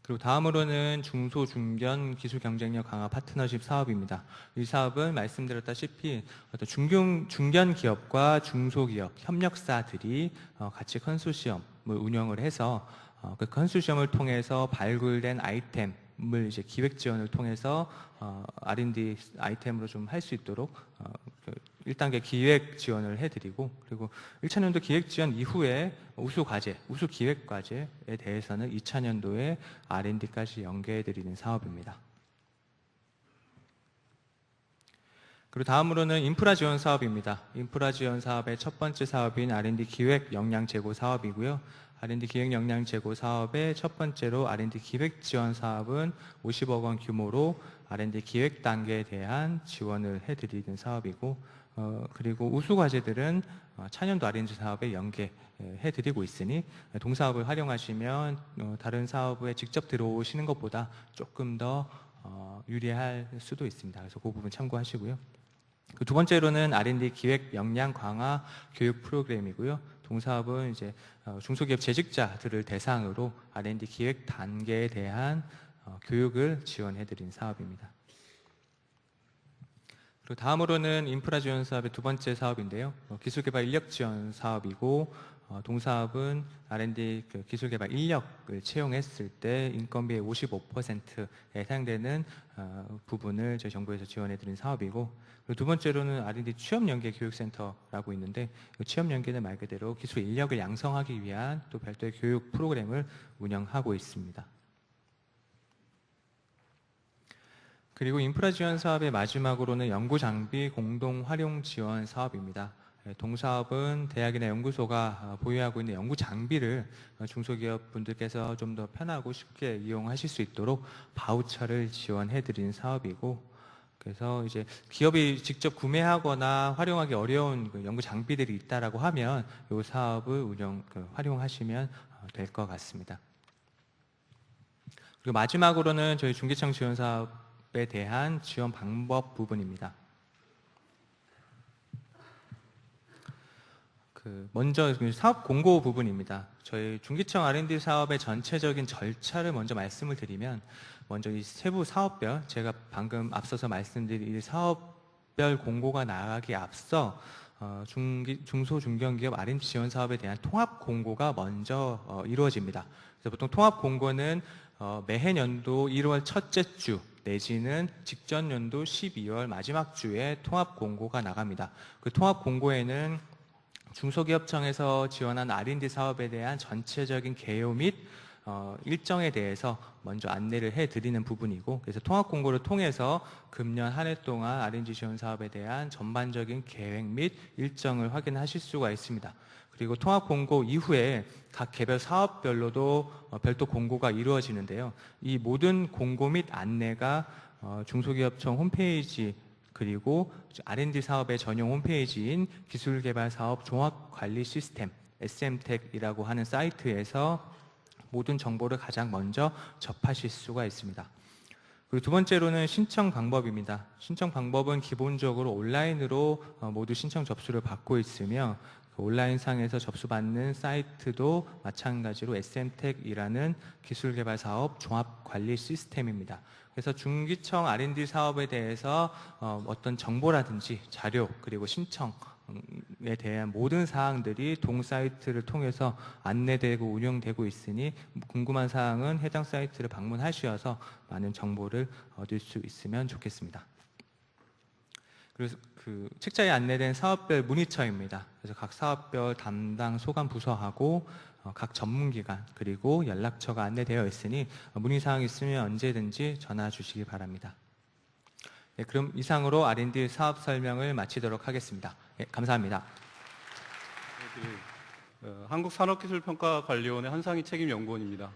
그리고 다음으로는 중소중견 기술 경쟁력 강화 파트너십 사업입니다. 이 사업은 말씀드렸다시피 어떤 중견 기업과 중소기업 협력사들이 같이 컨소시엄을 운영을 해서 그 컨소시엄을 통해서 발굴된 아이템을 이제 기획 지원을 통해서 R&D 아이템으로 좀 할 수 있도록 1단계 기획 지원을 해드리고, 그리고 1차년도 기획 지원 이후에 우수 과제, 우수 기획 과제에 대해서는 2차년도에 R&D까지 연계해드리는 사업입니다. 그리고 다음으로는 인프라 지원 사업입니다. 인프라 지원 사업의 첫 번째 사업인 R&D 기획 역량 제고 사업이고요. R&D 기획 역량 제고 사업의 첫 번째로 R&D 기획 지원 사업은 50억 원 규모로 R&D 기획 단계에 대한 지원을 해드리는 사업이고, 그리고 우수 과제들은 차년도 R&D 사업에 연계해드리고 있으니 동사업을 활용하시면 다른 사업에 직접 들어오시는 것보다 조금 더 유리할 수도 있습니다. 그래서 그 부분 참고하시고요. 그 두 번째로는 R&D 기획 역량 강화 교육 프로그램이고요. 동사업은 이제 중소기업 재직자들을 대상으로 R&D 기획 단계에 대한 교육을 지원해드린 사업입니다. 그리고 다음으로는 인프라 지원 사업의 두 번째 사업인데요. 기술개발 인력 지원 사업이고, 동사업은 R&D 기술개발 인력을 채용했을 때 인건비의 55%에 해당되는 부분을 저희 정부에서 지원해드린 사업이고, 그리고 두 번째로는 R&D 취업연계 교육센터라고 있는데, 취업연계는 말 그대로 기술 인력을 양성하기 위한 또 별도의 교육 프로그램을 운영하고 있습니다. 그리고 인프라 지원 사업의 마지막으로는 연구 장비 공동 활용 지원 사업입니다. 동사업은 대학이나 연구소가 보유하고 있는 연구 장비를 중소기업 분들께서 좀 더 편하고 쉽게 이용하실 수 있도록 바우처를 지원해 드리는 사업이고, 그래서 이제 기업이 직접 구매하거나 활용하기 어려운 그 연구 장비들이 있다라고 하면 이 사업을 활용하시면 될 것 같습니다. 그리고 마지막으로는 저희 중기청 지원 사업에 대한 지원 방법 부분입니다. 먼저 사업 공고 부분입니다. 저희 중기청 R&D 사업의 전체적인 절차를 먼저 말씀을 드리면, 먼저 이 세부 사업별, 제가 방금 앞서서 말씀드린 이 사업별 공고가 나가기 앞서 중소 중견기업 R&D 지원 사업에 대한 통합 공고가 먼저 이루어집니다. 그래서 보통 통합 공고는 매해 연도 1월 첫째 주 내지는 직전 연도 12월 마지막 주에 통합 공고가 나갑니다. 그 통합 공고에는 중소기업청에서 지원한 R&D 사업에 대한 전체적인 개요 및 일정에 대해서 먼저 안내를 해드리는 부분이고, 그래서 통합 공고를 통해서 금년 한 해 동안 R&D 지원 사업에 대한 전반적인 계획 및 일정을 확인하실 수가 있습니다. 그리고 통합 공고 이후에 각 개별 사업별로도 별도 공고가 이루어지는데요. 이 모든 공고 및 안내가 중소기업청 홈페이지, 그리고 R&D 사업의 전용 홈페이지인 기술개발사업 종합관리시스템 SM택이라고 하는 사이트에서 모든 정보를 가장 먼저 접하실 수가 있습니다. 그리고 두 번째로는 신청 방법입니다. 신청 방법은 기본적으로 온라인으로 모두 신청 접수를 받고 있으며, 그 온라인상에서 접수받는 사이트도 마찬가지로 SM택이라는 기술개발사업 종합관리 시스템입니다. 그래서 중기청 R&D 사업에 대해서 어떤 정보라든지 자료, 그리고 신청에 대한 모든 사항들이 동 사이트를 통해서 안내되고 운영되고 있으니 궁금한 사항은 해당 사이트를 방문하셔서 많은 정보를 얻을 수 있으면 좋겠습니다. 그래서 그 책자에 안내된 사업별 문의처입니다. 그래서 각 사업별 담당 소관 부서하고 각 전문기관 그리고 연락처가 안내되어 있으니 문의사항 있으면 언제든지 전화 주시기 바랍니다. 네, 그럼 이상으로 R&D 사업 설명을 마치도록 하겠습니다. 네, 감사합니다. 한국산업기술평가관리원의 한상희 책임연구원입니다.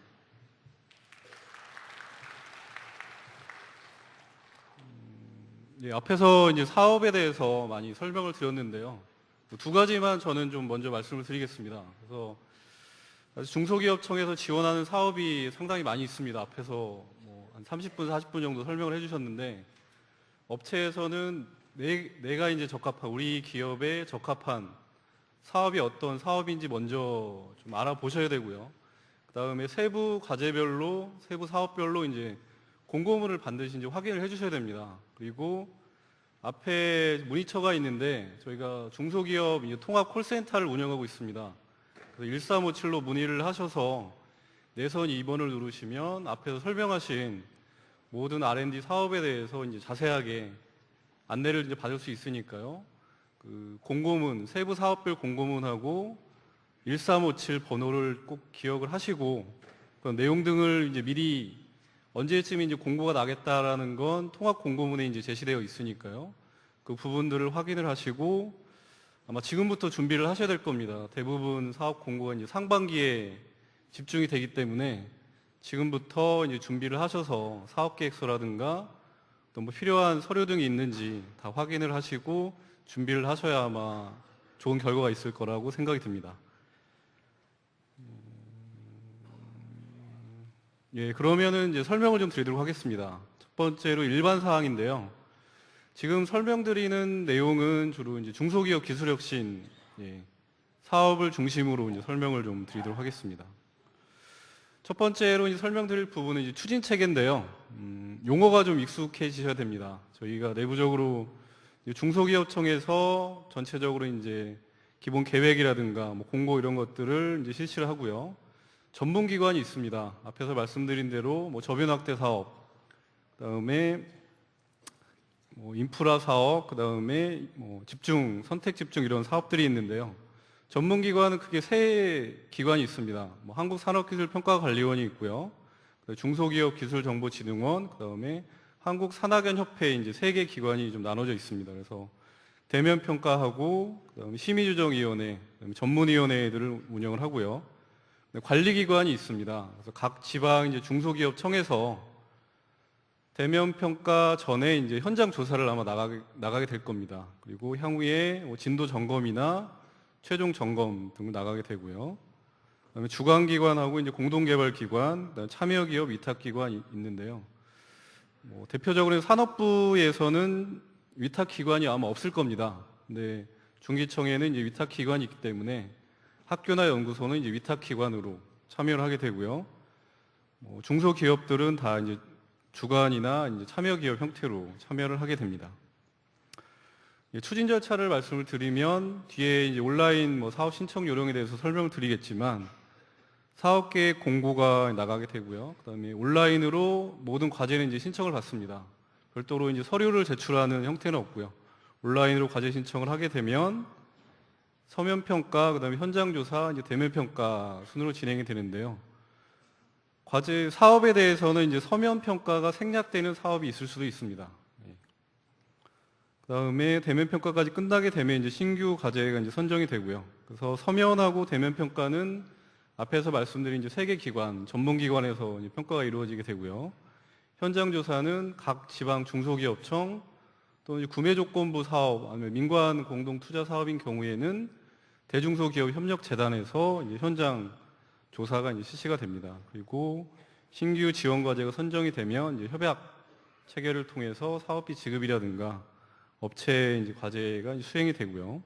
앞에서 이제 사업에 대해서 많이 설명을 드렸는데요. 두 가지만 저는 좀 먼저 말씀을 드리겠습니다. 그래서 중소기업청에서 지원하는 사업이 상당히 많이 있습니다. 앞에서 한 30분, 40분 정도 설명을 해주셨는데, 업체에서는 내가 이제 우리 기업에 적합한 사업이 어떤 사업인지 먼저 좀 알아보셔야 되고요. 그 다음에 세부 과제별로, 세부 사업별로 이제 공고문을 반드시 이제 확인을 해주셔야 됩니다. 그리고 앞에 문의처가 있는데, 저희가 중소기업 통합 콜센터를 운영하고 있습니다. 1357로 문의를 하셔서 내선 2번을 누르시면 앞에서 설명하신 모든 R&D 사업에 대해서 이제 자세하게 안내를 이제 받을 수 있으니까요. 그 공고문, 세부 사업별 공고문하고 1357 번호를 꼭 기억을 하시고, 그 내용 등을 이제 미리 언제쯤 이제 공고가 나겠다라는 건 통합 공고문에 이제 제시되어 있으니까요. 그 부분들을 확인을 하시고 아마 지금부터 준비를 하셔야 될 겁니다. 대부분 사업 공고가 이제 상반기에 집중이 되기 때문에 지금부터 이제 준비를 하셔서 사업 계획서라든가 또 뭐 필요한 서류 등이 있는지 다 확인을 하시고 준비를 하셔야 아마 좋은 결과가 있을 거라고 생각이 듭니다. 예, 그러면은 이제 설명을 좀 드리도록 하겠습니다. 첫 번째로 일반 사항인데요. 지금 설명드리는 내용은 주로 이제 중소기업 기술혁신 사업을 중심으로 이제 설명을 좀 드리도록 하겠습니다. 첫 번째로 이제 설명드릴 부분은 이제 추진 체계인데요. 용어가 좀 익숙해지셔야 됩니다. 저희가 내부적으로 중소기업청에서 전체적으로 이제 기본 계획이라든가 뭐 공고 이런 것들을 이제 실시를 하고요. 전문기관이 있습니다. 앞에서 말씀드린 대로 뭐 저변 확대 사업, 그다음에 뭐 인프라 사업, 그다음에 뭐 집중, 선택 집중 이런 사업들이 있는데요. 전문기관은 크게 세 기관이 있습니다. 뭐 한국산업기술평가관리원이 있고요. 중소기업기술정보진흥원, 그다음에 한국산학연협회 이제 세 개 기관이 좀 나눠져 있습니다. 그래서 대면 평가하고 그다음에 심의조정위원회, 그다음에 전문위원회들을 운영을 하고요. 관리기관이 있습니다. 그래서 각 지방 이제 중소기업청에서 대면 평가 전에 이제 현장 조사를 아마 나가게 될 겁니다. 그리고 향후에 뭐 진도 점검이나 최종 점검 등 나가게 되고요. 그다음에 주관기관하고 이제 공동개발기관, 그다음에 참여기업 위탁기관이 있는데요. 뭐 대표적으로 산업부에서는 위탁기관이 아마 없을 겁니다. 근데 중기청에는 이제 위탁기관이 있기 때문에 학교나 연구소는 이제 위탁기관으로 참여를 하게 되고요. 뭐 중소기업들은 다 이제 주관이나 이제 참여기업 형태로 참여를 하게 됩니다. 추진 절차를 말씀을 드리면 뒤에 이제 온라인 뭐 사업 신청 요령에 대해서 설명을 드리겠지만 사업계획 공고가 나가게 되고요. 그다음에 온라인으로 모든 과제는 이제 신청을 받습니다. 별도로 이제 서류를 제출하는 형태는 없고요. 온라인으로 과제 신청을 하게 되면 서면 평가, 그다음에 현장 조사, 이제 대면 평가 순으로 진행이 되는데요. 과제 사업에 대해서는 이제 서면 평가가 생략되는 사업이 있을 수도 있습니다. 그다음에 대면 평가까지 끝나게 되면 이제 신규 과제가 이제 선정이 되고요. 그래서 서면하고 대면 평가는 앞에서 말씀드린 이제 세 개 기관, 전문기관에서 이제 평가가 이루어지게 되고요. 현장 조사는 각 지방 중소기업청 또 이제 구매조건부 사업 아니면 민관 공동 투자 사업인 경우에는 대중소기업 협력재단에서 이제 현장 조사가 이제 실시가 됩니다. 그리고 신규 지원 과제가 선정이 되면 이제 협약 체결을 통해서 사업비 지급이라든가 업체 이제 과제가 이제 수행이 되고요.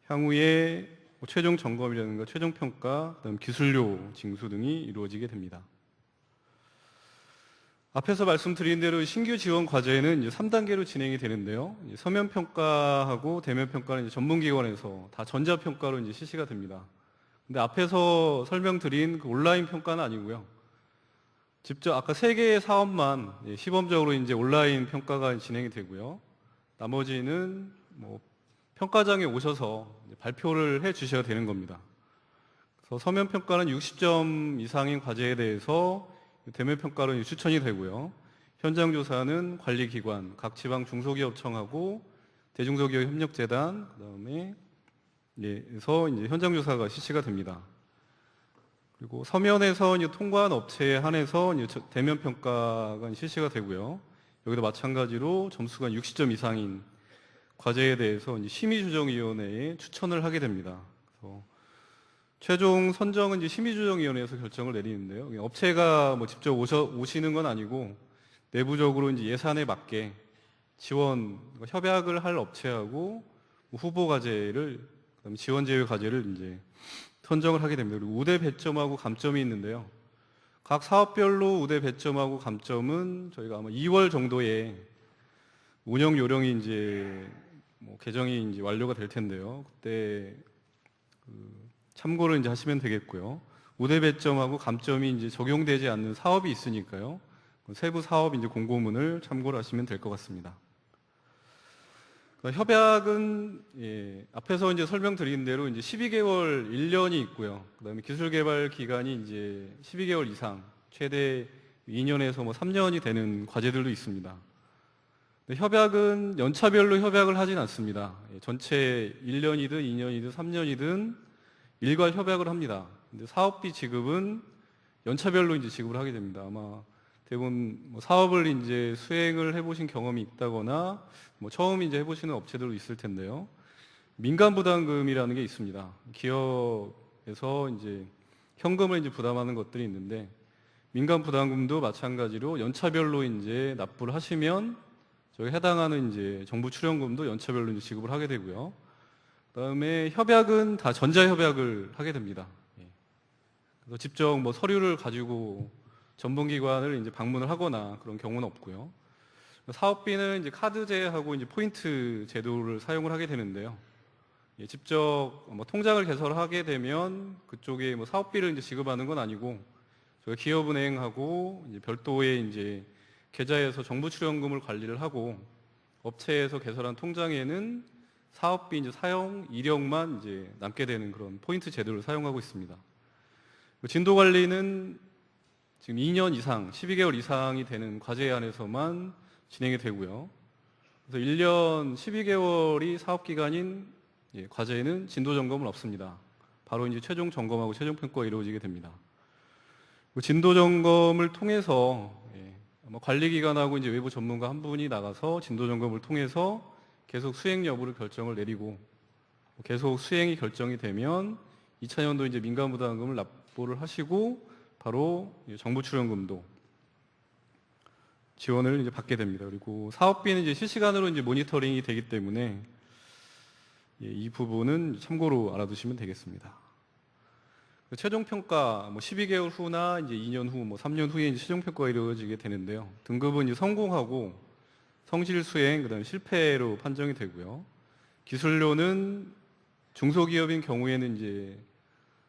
향후에 뭐 최종 점검이라든가 최종 평가, 그다음 기술료 징수 등이 이루어지게 됩니다. 앞에서 말씀드린 대로 신규 지원 과제는 이제 3단계로 진행이 되는데요. 이제 서면 평가하고 대면 평가는 이제 전문기관에서 다 전자 평가로 이제 실시가 됩니다. 근데 앞에서 설명드린 그 온라인 평가는 아니고요. 직접 아까 세 개의 사업만 시범적으로 이제 온라인 평가가 진행이 되고요. 나머지는 뭐 평가장에 오셔서 발표를 해 주셔야 되는 겁니다. 그래서 서면 평가는 60점 이상인 과제에 대해서 대면 평가로 추천이 되고요. 현장 조사는 관리기관, 각 지방 중소기업청하고 대중소기업 협력재단, 그다음에 에서 이제 현장 조사가 실시가 됩니다. 그리고 서면에서 이제 통과한 업체에 한해서 이제 대면 평가가 실시가 되고요. 여기도 마찬가지로 점수가 60점 이상인 과제에 대해서 이제 심의조정위원회에 추천을 하게 됩니다. 그래서 최종 선정은 이제 심의조정위원회에서 결정을 내리는데요. 업체가 뭐 직접 오시는 건 아니고 내부적으로 이제 예산에 맞게 지원 협약을 할 업체하고 후보 과제를 그다음에 지원 제외 과제를 이제 선정을 하게 됩니다. 그리고 우대 배점하고 감점이 있는데요. 각 사업별로 우대 배점하고 감점은 저희가 아마 2월 정도에 운영 요령이 이제 뭐 개정이 이제 완료가 될 텐데요. 그때 참고를 이제 하시면 되겠고요. 우대 배점하고 감점이 이제 적용되지 않는 사업이 있으니까요. 세부 사업 이제 공고문을 참고를 하시면 될 것 같습니다. 협약은 앞에서 이제 설명드린 대로 이제 12개월 1년이 있고요. 그다음에 기술 개발 기간이 이제 12개월 이상, 최대 2년에서 뭐 3년이 되는 과제들도 있습니다. 협약은 연차별로 협약을 하진 않습니다. 전체 1년이든 2년이든 3년이든 일괄 협약을 합니다. 근데 사업비 지급은 연차별로 이제 지급을 하게 됩니다. 아마 대부분 뭐 사업을 이제 수행을 해보신 경험이 있다거나 뭐 처음 이제 해보시는 업체들도 있을 텐데요. 민간 부담금이라는 게 있습니다. 기업에서 이제 현금을 이제 부담하는 것들이 있는데 민간 부담금도 마찬가지로 연차별로 이제 납부를 하시면 저희 해당하는 이제 정부 출연금도 연차별로 이제 지급을 하게 되고요. 그다음에 협약은 다 전자협약을 하게 됩니다. 그래서 직접 뭐 서류를 가지고 전문기관을 이제 방문을 하거나 그런 경우는 없고요. 사업비는 이제 카드 제하고 이제 포인트 제도를 사용을 하게 되는데요. 직접 뭐 통장을 개설하게 되면 그쪽에 뭐 사업비를 이제 지급하는 건 아니고 저희 기업은행하고 이제 별도의 이제 계좌에서 정부 출연금을 관리를 하고 업체에서 개설한 통장에는 사업비 이제 사용 이력만 이제 남게 되는 그런 포인트 제도를 사용하고 있습니다. 진도 관리는 지금 2년 이상, 12개월 이상이 되는 과제에 한해서만 진행이 되고요. 그래서 1년 12개월이 사업 기간인 과제에는 진도 점검은 없습니다. 바로 이제 최종 점검하고 최종 평가가 이루어지게 됩니다. 진도 점검을 통해서 아마 관리기관하고 이제 외부 전문가 한 분이 나가서 진도 점검을 통해서 계속 수행 여부를 결정을 내리고, 계속 수행이 결정이 되면 2000년도 이제 민간부담금을 납부를 하시고 바로 정부 출연금도 지원을 이제 받게 됩니다. 그리고 사업비는 이제 실시간으로 이제 모니터링이 되기 때문에 이 부분은 참고로 알아두시면 되겠습니다. 최종 평가 12개월 후나 이제 2년 후, 3년 후에 이제 최종 평가가 이루어지게 되는데요. 등급은 이제 성공하고 성실 수행, 그다음에 실패로 판정이 되고요. 기술료는 중소기업인 경우에는 이제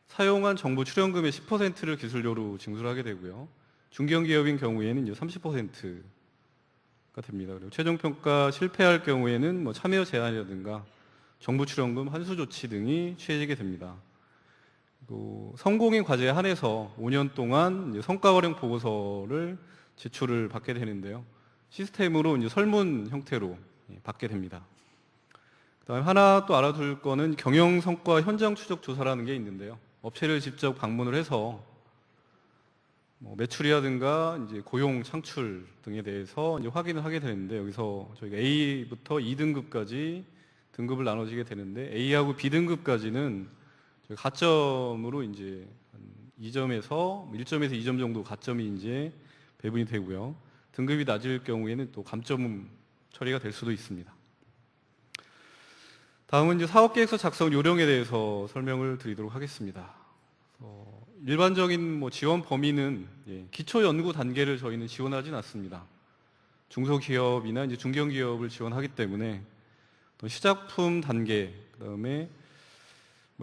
사용한 정부 출연금의 10%를 기술료로 징수하게 되고요. 중견기업인 경우에는 이제 30%가 됩니다. 그리고 최종 평가 실패할 경우에는 참여 제한이라든가 정부 출연금 환수 조치 등이 취해지게 됩니다. 그리고 성공인 과제에 한해서 5년 동안 이제 성과 활용 보고서를 제출을 받게 되는데요. 시스템으로 이제 설문 형태로 받게 됩니다. 그다음에 하나 또 알아둘 거는 경영 성과 현장 추적 조사라는 게 있는데요. 업체를 직접 방문을 해서 매출이라든가 이제 고용 창출 등에 대해서 이제 확인을 하게 되는데, 여기서 저희가 A부터 2등급까지 등급을 나눠지게 되는데, A하고 B등급까지는 가점으로 이제 2점에서 1점에서 2점 정도 가점이 이제 배분이 되고요. 등급이 낮을 경우에는 또 감점 처리가 될 수도 있습니다. 다음은 이제 사업계획서 작성 요령에 대해서 설명을 드리도록 하겠습니다. 일반적인 지원 범위는 기초 연구 단계를 저희는 지원하진 않습니다. 중소기업이나 이제 중견기업을 지원하기 때문에 또 시작품 단계, 그다음에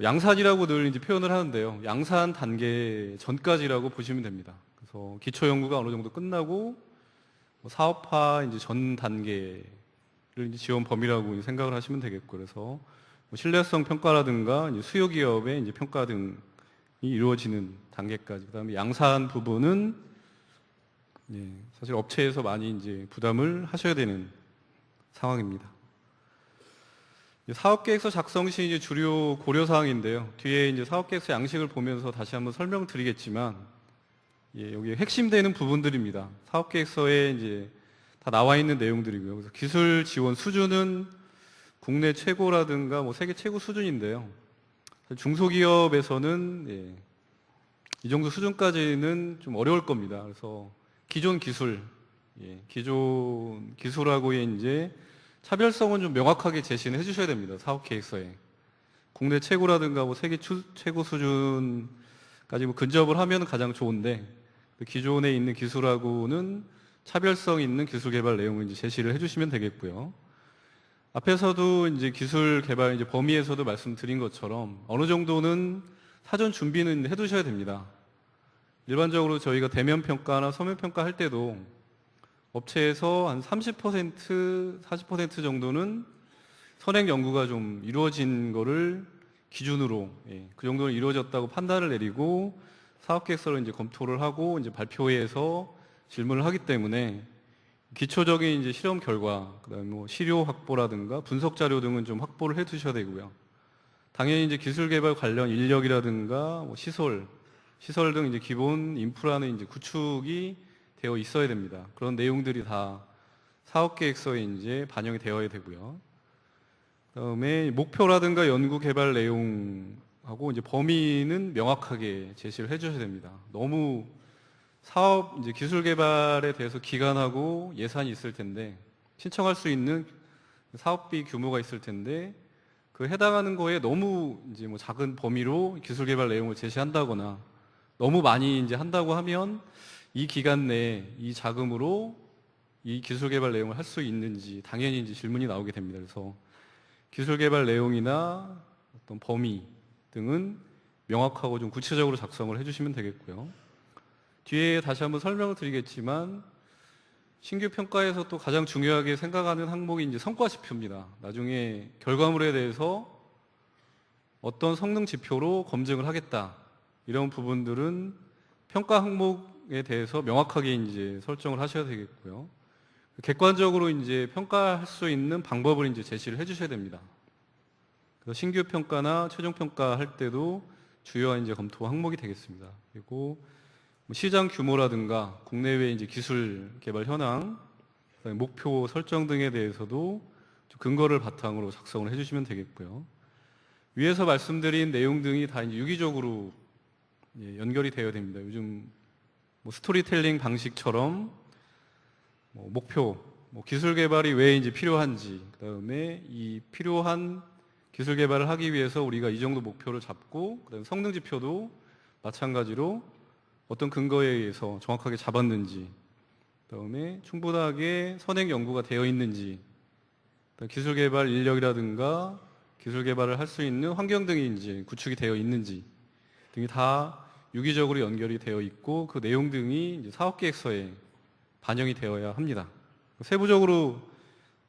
양산이라고 늘 이제 표현을 하는데요. 양산 단계 전까지라고 보시면 됩니다. 그래서 기초 연구가 어느 정도 끝나고 사업화 이제 전 단계를 이제 지원 범위라고 생각을 하시면 되겠고, 그래서 신뢰성 평가라든가 이제 수요 기업의 이제 평가 등이 이루어지는 단계까지, 그다음에 양산 부분은 사실 업체에서 많이 이제 부담을 하셔야 되는 상황입니다. 사업계획서 작성 시 이제 주요 고려 사항인데요. 뒤에 이제 사업계획서 양식을 보면서 다시 한번 설명드리겠지만, 여기 핵심되는 부분들입니다. 사업계획서에 이제 다 나와 있는 내용들이고요. 그래서 기술 지원 수준은 국내 최고라든가 세계 최고 수준인데요. 중소기업에서는 이 정도 수준까지는 좀 어려울 겁니다. 그래서 기존 기술하고의 이제 차별성은 좀 명확하게 제시는 해주셔야 됩니다. 사업계획서에. 국내 최고라든가 세계 최고 수준까지 근접을 하면 가장 좋은데, 기존에 있는 기술하고는 차별성 있는 기술 개발 내용을 이제 제시를 해주시면 되겠고요. 앞에서도 이제 기술 개발 이제 범위에서도 말씀드린 것처럼 어느 정도는 사전 준비는 해두셔야 됩니다. 일반적으로 저희가 대면 평가나 서면 평가 할 때도 업체에서 한 30%, 40% 정도는 선행 연구가 좀 이루어진 거를 기준으로 그 정도는 이루어졌다고 판단을 내리고 사업계획서를 이제 검토를 하고 이제 발표회에서 질문을 하기 때문에 기초적인 이제 실험 결과, 그다음에 시료 확보라든가 분석 자료 등은 좀 확보를 해 두셔야 되고요. 당연히 이제 기술 개발 관련 인력이라든가 시설 등 이제 기본 인프라는 이제 구축이 되어 있어야 됩니다. 그런 내용들이 다 사업계획서에 이제 반영이 되어야 되고요. 그다음에 목표라든가 연구 개발 내용하고 이제 범위는 명확하게 제시를 해주셔야 됩니다. 너무 사업 이제 기술 개발에 대해서 기간하고 예산이 있을 텐데, 신청할 수 있는 사업비 규모가 있을 텐데, 그 해당하는 거에 너무 이제 작은 범위로 기술 개발 내용을 제시한다거나 너무 많이 이제 한다고 하면 이 기간 내에 이 자금으로 이 기술 개발 내용을 할 수 있는지 당연히 이제 질문이 나오게 됩니다. 그래서 기술 개발 내용이나 어떤 범위 등은 명확하고 좀 구체적으로 작성을 해주시면 되겠고요. 뒤에 다시 한번 설명을 드리겠지만, 신규 평가에서 또 가장 중요하게 생각하는 항목이 이제 성과 지표입니다. 나중에 결과물에 대해서 어떤 성능 지표로 검증을 하겠다, 이런 부분들은 평가 항목 설명에 대해서 명확하게 이제 설정을 하셔야 되겠고요. 객관적으로 이제 평가할 수 있는 방법을 이제 제시를 해주셔야 됩니다. 그래서 신규 평가나 최종 평가할 때도 주요한 이제 검토 항목이 되겠습니다. 그리고 뭐 시장 규모라든가 국내외 이제 기술 개발 현황, 그다음에 목표 설정 등에 대해서도 좀 근거를 바탕으로 작성을 해주시면 되겠고요. 위에서 말씀드린 내용 등이 다 이제 유기적으로 연결이 되어야 됩니다. 요즘 뭐 스토리텔링 방식처럼 뭐 목표, 뭐 기술 개발이 왜 이제 필요한지, 그다음에 이 필요한 기술 개발을 하기 위해서 우리가 이 정도 목표를 잡고, 그다음에 성능 지표도 마찬가지로 어떤 근거에 의해서 정확하게 잡았는지, 그다음에 충분하게 선행 연구가 되어 있는지, 기술 개발 인력이라든가 기술 개발을 할 수 있는 환경 등이 이제 구축이 되어 있는지 등이 다 유기적으로 연결이 되어 있고, 그 내용 등이 이제 사업계획서에 반영이 되어야 합니다. 세부적으로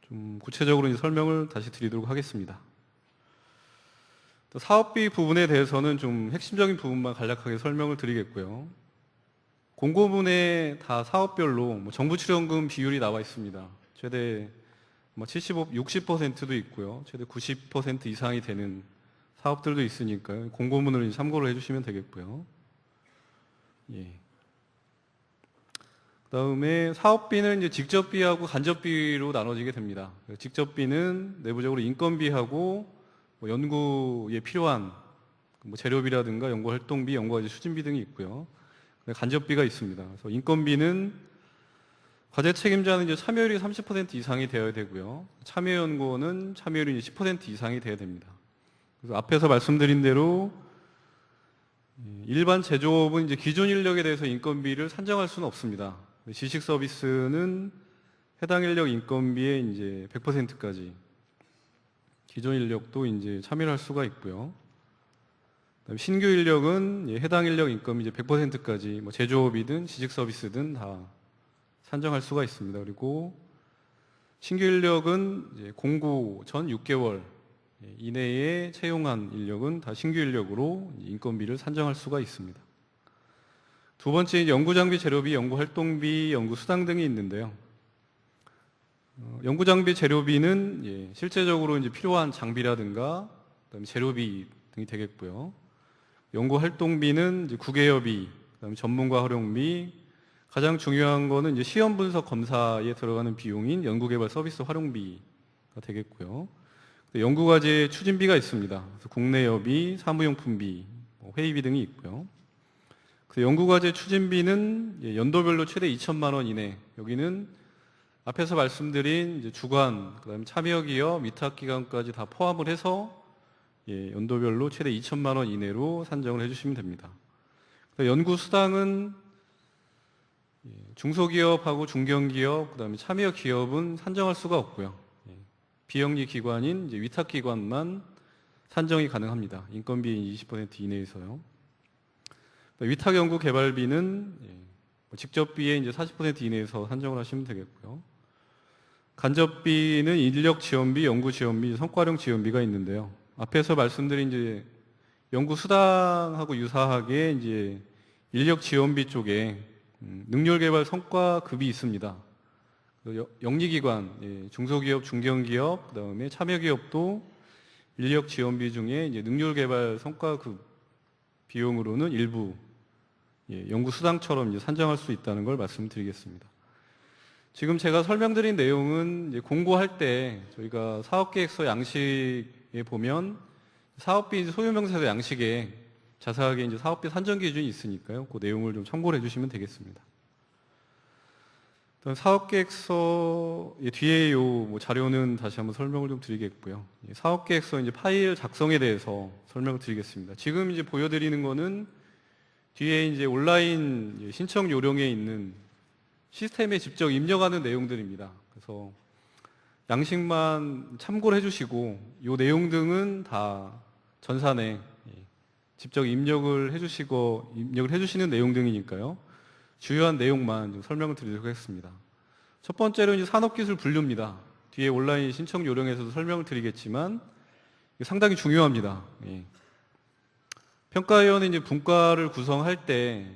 좀 구체적으로 이제 설명을 다시 드리도록 하겠습니다. 또 사업비 부분에 대해서는 좀 핵심적인 부분만 간략하게 설명을 드리겠고요. 공고문에 다 사업별로 뭐 정부 출연금 비율이 나와 있습니다. 최대 뭐 75, 60%도 있고요. 최대 90% 이상이 되는 사업들도 있으니까요. 공고문을 참고를 해주시면 되겠고요. 예. 그다음에 사업비는 이제 직접비하고 간접비로 나눠지게 됩니다. 직접비는 내부적으로 인건비하고 뭐 연구에 필요한 뭐 재료비라든가 연구활동비, 연구과제 추진비 등이 있고요. 간접비가 있습니다. 그래서 인건비는 과제 책임자는 이제 참여율이 30% 이상이 되어야 되고요. 참여연구원은 참여율이 10% 이상이 되어야 됩니다. 그래서 앞에서 말씀드린 대로 일반 제조업은 이제 기존 인력에 대해서 인건비를 산정할 수는 없습니다. 지식 서비스는 해당 인력 인건비의 이제 100%까지 기존 인력도 이제 참여를 할 수가 있고요. 그다음에 신규 인력은 해당 인력 인건비 이제 100%까지 뭐 제조업이든 지식 서비스든 다 산정할 수가 있습니다. 그리고 신규 인력은 이제 공고 전 6개월 이내에 채용한 인력은 다 신규 인력으로 인건비를 산정할 수가 있습니다. 두 번째, 연구장비, 재료비, 연구활동비, 연구수당 등이 있는데요. 연구장비, 재료비는 실제적으로 이제 필요한 장비라든가 그다음에 재료비 등이 되겠고요. 연구활동비는 이제 국외여비, 그다음에 전문가 활용비, 가장 중요한 거는 이제 시험 분석 검사에 들어가는 비용인 연구개발 서비스 활용비가 되겠고요. 연구과제 추진비가 있습니다. 그래서 국내여비, 사무용품비, 회의비 등이 있고요. 연구과제 추진비는 연도별로 최대 2천만 원 이내, 여기는 앞에서 말씀드린 이제 주관, 그다음에 참여기업, 위탁기관까지 다 포함을 해서 연도별로 최대 2천만 원 이내로 산정을 해주시면 됩니다. 연구수당은 중소기업하고 중견기업, 그다음에 참여기업은 산정할 수가 없고요. 비영리 기관인 이제 위탁기관만 산정이 가능합니다. 인건비 20% 이내에서요. 위탁연구개발비는 직접비의 이제 40% 이내에서 산정을 하시면 되겠고요. 간접비는 인력 지원비, 연구 지원비, 성과령 지원비가 있는데요. 앞에서 말씀드린 이제 연구 수당하고 유사하게 이제 인력 지원비 쪽에 능률개발 성과급이 있습니다. 영리기관, 중소기업, 중견기업, 그다음에 참여기업도 인력 지원비 중에 이제 능률개발 성과급 비용으로는 일부 연구 수당처럼 이제 산정할 수 있다는 걸 말씀드리겠습니다. 지금 제가 설명드린 내용은 이제 공고할 때 저희가 사업계획서 양식에 보면 사업비 소유명세서 양식에 자세하게 이제 사업비 산정 기준이 있으니까요. 그 내용을 좀 참고를 해주시면 되겠습니다. 사업계획서 뒤에 요 자료는 다시 한번 설명을 좀 드리겠고요. 사업계획서 이제 파일 작성에 대해서 설명을 드리겠습니다. 지금 이제 보여드리는 거는 뒤에 이제 온라인 신청 요령에 있는 시스템에 직접 입력하는 내용들입니다. 그래서 양식만 참고를 해주시고 요 내용 등은 다 전산에 직접 입력을 해주시는 내용 등이니까요. 주요한 내용만 좀 설명을 드리도록 하겠습니다. 첫 번째로 이제 산업기술 분류입니다. 뒤에 온라인 신청 요령에서도 설명을 드리겠지만 상당히 중요합니다. 평가위원회 이제 분과를 구성할 때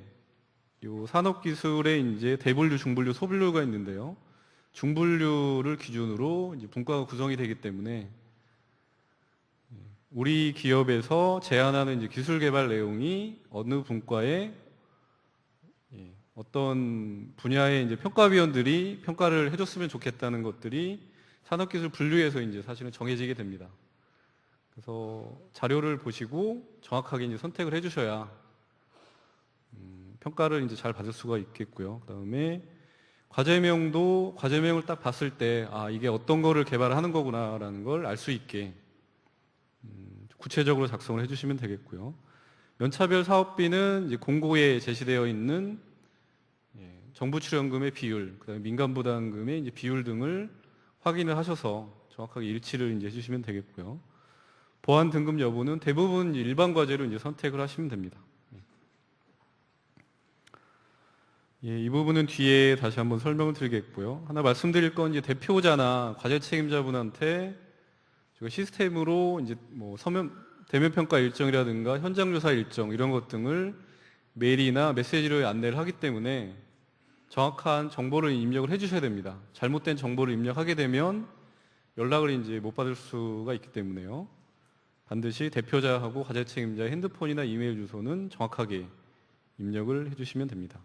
요 산업기술에 이제 대분류, 중분류, 소분류가 있는데요. 중분류를 기준으로 이제 분과가 구성이 되기 때문에 우리 기업에서 제안하는 이제 기술 개발 내용이 어느 분과에 어떤 분야의 이제 평가위원들이 평가를 해줬으면 좋겠다는 것들이 산업기술 분류에서 이제 사실은 정해지게 됩니다. 그래서 자료를 보시고 정확하게 이제 선택을 해주셔야 평가를 이제 잘 받을 수가 있겠고요. 그다음에 과제명도 과제명을 딱 봤을 때 이게 어떤 거를 개발하는 거구나라는 걸 알 수 있게 구체적으로 작성을 해주시면 되겠고요. 연차별 사업비는 이제 공고에 제시되어 있는 정부 출연금의 비율, 그다음에 민간 부담금의 이제 비율 등을 확인을 하셔서 정확하게 일치를 이제 해주시면 되겠고요. 보완 등급 여부는 대부분 일반 과제로 이제 선택을 하시면 됩니다. 이 부분은 뒤에 다시 한번 설명을 드리겠고요. 하나 말씀드릴 건 이제 대표자나 과제 책임자분한테 저희가 시스템으로 이제 뭐 대면 평가 일정이라든가 현장 조사 일정 이런 것 등을 메일이나 메시지로 안내를 하기 때문에 정확한 정보를 입력을 해주셔야 됩니다. 잘못된 정보를 입력하게 되면 연락을 이제 못 받을 수가 있기 때문에요. 반드시 대표자하고 과제 책임자의 핸드폰이나 이메일 주소는 정확하게 입력을 해주시면 됩니다.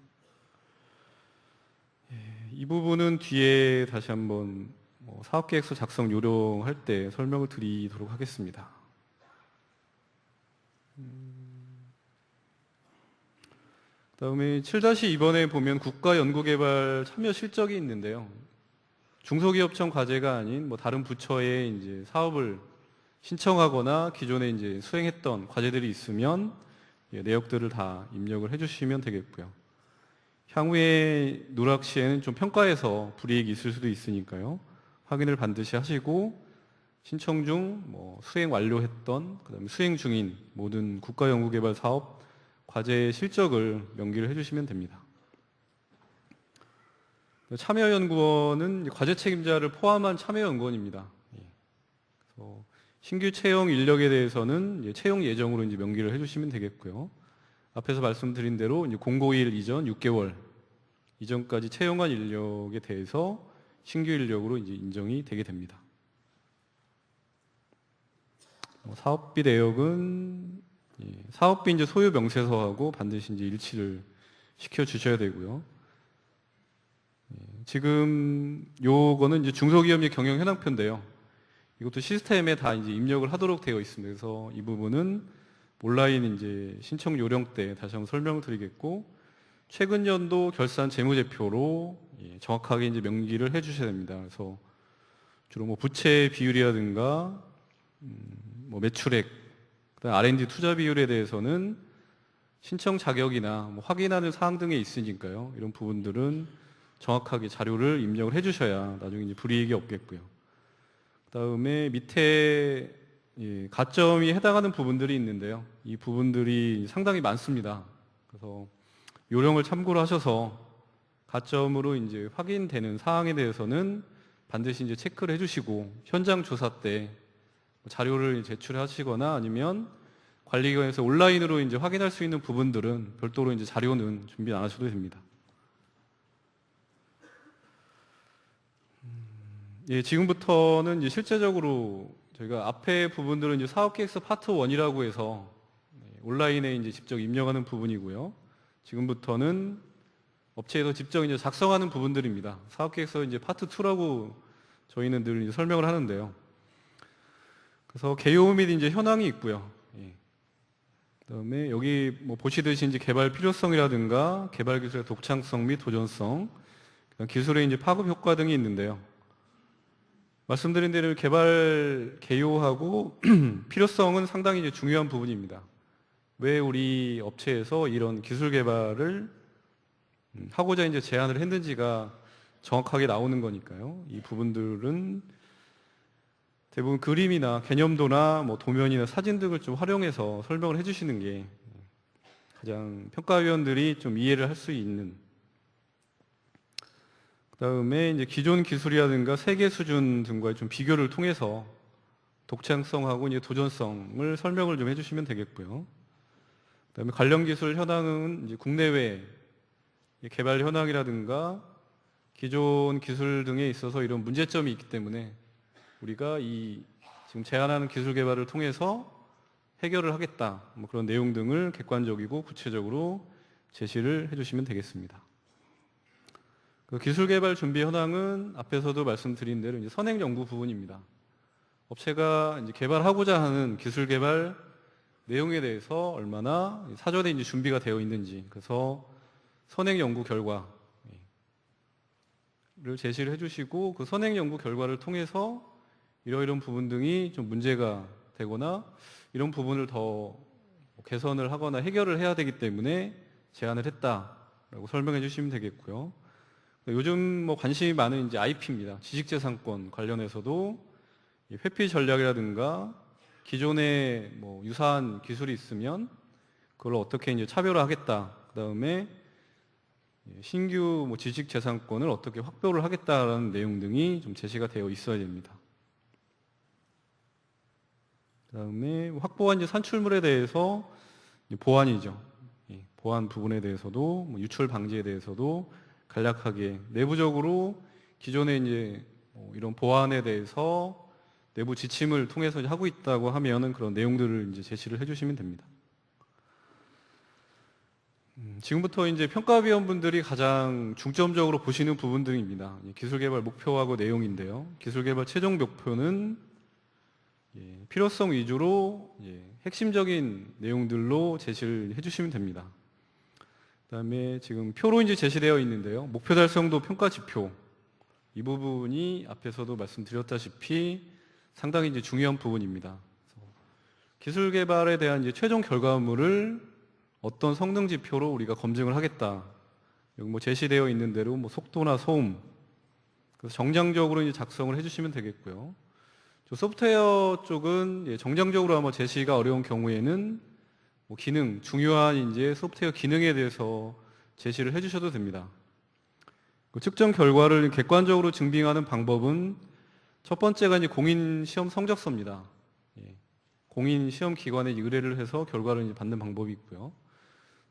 이 부분은 뒤에 다시 한번 사업계획서 작성 요령할 때 설명을 드리도록 하겠습니다. 그다음에 7-2번에 보면 국가연구개발 참여 실적이 있는데요. 중소기업청 과제가 아닌 다른 부처에 이제 사업을 신청하거나 기존에 이제 수행했던 과제들이 있으면 내역들을 다 입력을 해주시면 되겠고요. 향후에 누락 시에는 좀 평가에서 불이익이 있을 수도 있으니까요. 확인을 반드시 하시고 신청 중 수행 완료했던 그다음에 수행 중인 모든 국가연구개발 사업 과제의 실적을 명기를 해주시면 됩니다. 참여연구원은 과제 책임자를 포함한 참여연구원입니다. 그래서 신규 채용 인력에 대해서는 채용 예정으로 이제 명기를 해주시면 되겠고요. 앞에서 말씀드린 대로 이제 공고일 이전 6개월 이전까지 채용한 인력에 대해서 신규 인력으로 이제 인정이 되게 됩니다. 사업비 내역은 사업비 이제 소유 명세서하고 반드시 이제 일치를 시켜 주셔야 되고요. 지금 요거는 이제 중소기업의 경영 현황표인데요. 이것도 시스템에 다 이제 입력을 하도록 되어 있습니다. 그래서 이 부분은 온라인 이제 신청 요령 때 다시 한번 설명을 드리겠고, 최근 연도 결산 재무제표로 정확하게 이제 명기를 해주셔야 됩니다. 그래서 주로 부채 비율이라든가 매출액, 그다음 R&D 투자 비율에 대해서는 신청 자격이나 확인하는 사항 등에 있으니까요. 이런 부분들은 정확하게 자료를 입력을 해주셔야 나중에 이제 불이익이 없겠고요. 그다음에 밑에 가점이 해당하는 부분들이 있는데요. 이 부분들이 상당히 많습니다. 그래서 요령을 참고로 하셔서 가점으로 이제 확인되는 사항에 대해서는 반드시 이제 체크를 해주시고 현장 조사 때 자료를 제출하시거나 아니면 관리기관에서 온라인으로 이제 확인할 수 있는 부분들은 별도로 이제 자료는 준비 안 하셔도 됩니다. 지금부터는 이제 실제적으로 저희가 앞에 부분들은 이제 사업계획서 파트 1이라고 해서 온라인에 이제 직접 입력하는 부분이고요. 지금부터는 업체에서 직접 이제 작성하는 부분들입니다. 사업계획서 이제 파트 2라고 저희는 늘 이제 설명을 하는데요. 그래서 개요 및 이제 현황이 있고요. 그다음에 여기 보시듯이 이제 개발 필요성이라든가 개발 기술의 독창성 및 도전성, 기술의 이제 파급 효과 등이 있는데요. 말씀드린 대로 개발 개요하고 필요성은 상당히 이제 중요한 부분입니다. 왜 우리 업체에서 이런 기술 개발을 하고자 이제 제안을 했는지가 정확하게 나오는 거니까요. 이 부분들은 대부분 그림이나 개념도나 도면이나 사진 등을 좀 활용해서 설명을 해주시는 게 가장 평가위원들이 좀 이해를 할 수 있는. 그다음에 이제 기존 기술이라든가 세계 수준 등과의 좀 비교를 통해서 독창성하고 이제 도전성을 설명을 좀 해주시면 되겠고요. 그다음에 관련 기술 현황은 이제 국내외 이 개발 현황이라든가 기존 기술 등에 있어서 이런 문제점이 있기 때문에 우리가 이 지금 제안하는 기술 개발을 통해서 해결을 하겠다. 뭐 그런 내용 등을 객관적이고 구체적으로 제시를 해주시면 되겠습니다. 그 기술 개발 준비 현황은 앞에서도 말씀드린 대로 이제 선행 연구 부분입니다. 업체가 이제 개발하고자 하는 기술 개발 내용에 대해서 얼마나 사전에 이제 준비가 되어 있는지, 그래서 선행 연구 결과를 제시를 해주시고 그 선행 연구 결과를 통해서 이러이런 부분 등이 좀 문제가 되거나 이런 부분을 더 개선을 하거나 해결을 해야 되기 때문에 제안을 했다라고 설명해 주시면 되겠고요. 요즘 뭐 관심이 많은 이제 IP입니다. 지식재산권 관련해서도 이 회피 전략이라든가 기존에 뭐 유사한 기술이 있으면 그걸 어떻게 이제 차별화하겠다. 그 다음에 신규 뭐 지식재산권을 어떻게 확보를 하겠다라는 내용 등이 좀 제시가 되어 있어야 됩니다. 그 다음에 확보한 이제 산출물에 대해서 보안이죠. 보안 부분에 대해서도 뭐 유출 방지에 대해서도 간략하게 내부적으로 기존에 이제 이런 보안에 대해서 내부 지침을 통해서 하고 있다고 하면은 그런 내용들을 이제 제시를 해주시면 됩니다. 지금부터 이제 평가위원분들이 가장 중점적으로 보시는 부분들입니다. 기술개발 목표하고 내용인데요. 기술개발 최종 목표는 필요성 위주로 핵심적인 내용들로 제시를 해주시면 됩니다. 그다음에 지금 표로 이제 제시되어 있는데요. 목표 달성도 평가 지표 이 부분이 앞에서도 말씀드렸다시피 상당히 이제 중요한 부분입니다. 기술 개발에 대한 이제 최종 결과물을 어떤 성능 지표로 우리가 검증을 하겠다. 여기 뭐 제시되어 있는 대로 뭐 속도나 소음, 그래서 정량적으로 이제 작성을 해주시면 되겠고요. 소프트웨어 쪽은 정량적으로 아마 제시가 어려운 경우에는 뭐 기능, 중요한 이제 소프트웨어 기능에 대해서 제시를 해주셔도 됩니다. 그 측정 결과를 객관적으로 증빙하는 방법은 첫 번째가 이제 공인 시험 성적서입니다. 공인 시험 기관에 의뢰를 해서 결과를 이제 받는 방법이 있고요.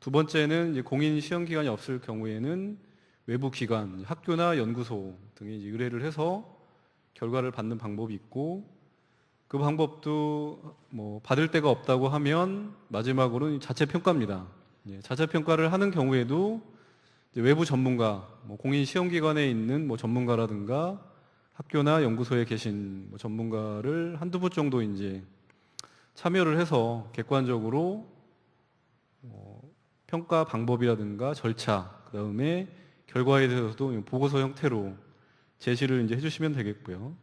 두 번째는 이제 공인 시험 기관이 없을 경우에는 외부 기관, 학교나 연구소 등에 이제 의뢰를 해서 결과를 받는 방법이 있고, 그 방법도 뭐 받을 데가 없다고 하면 마지막으로는 자체 평가입니다. 자체 평가를 하는 경우에도 외부 전문가, 뭐 공인 시험 기관에 있는 뭐 전문가라든가 학교나 연구소에 계신 뭐 전문가를 한두 분 정도 이제 참여를 해서 객관적으로 평가 방법이라든가 절차, 그 다음에 결과에 대해서도 보고서 형태로 제시를 이제 해주시면 되겠고요.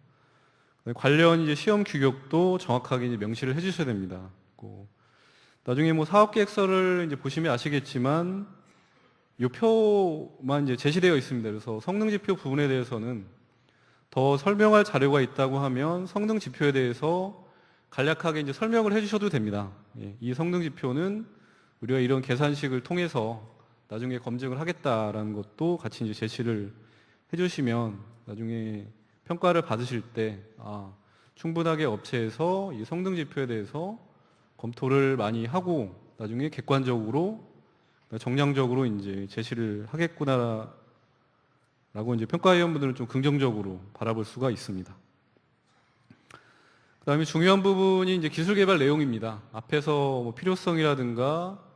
관련 이제 시험 규격도 정확하게 이제 명시를 해주셔야 됩니다. 나중에 뭐 사업계획서를 이제 보시면 아시겠지만 이 표만 이제 제시되어 있습니다. 그래서 성능지표 부분에 대해서는 더 설명할 자료가 있다고 하면 성능지표에 대해서 간략하게 이제 설명을 해주셔도 됩니다. 이 성능지표는 우리가 이런 계산식을 통해서 나중에 검증을 하겠다라는 것도 같이 이제 제시를 해주시면 나중에 평가를 받으실 때 충분하게 업체에서 이 성능지표에 대해서 검토를 많이 하고 나중에 객관적으로 정량적으로 이제 제시를 하겠구나라고 이제 평가위원분들은 좀 긍정적으로 바라볼 수가 있습니다. 그다음에 중요한 부분이 이제 기술 개발 내용입니다. 앞에서 뭐 필요성이라든가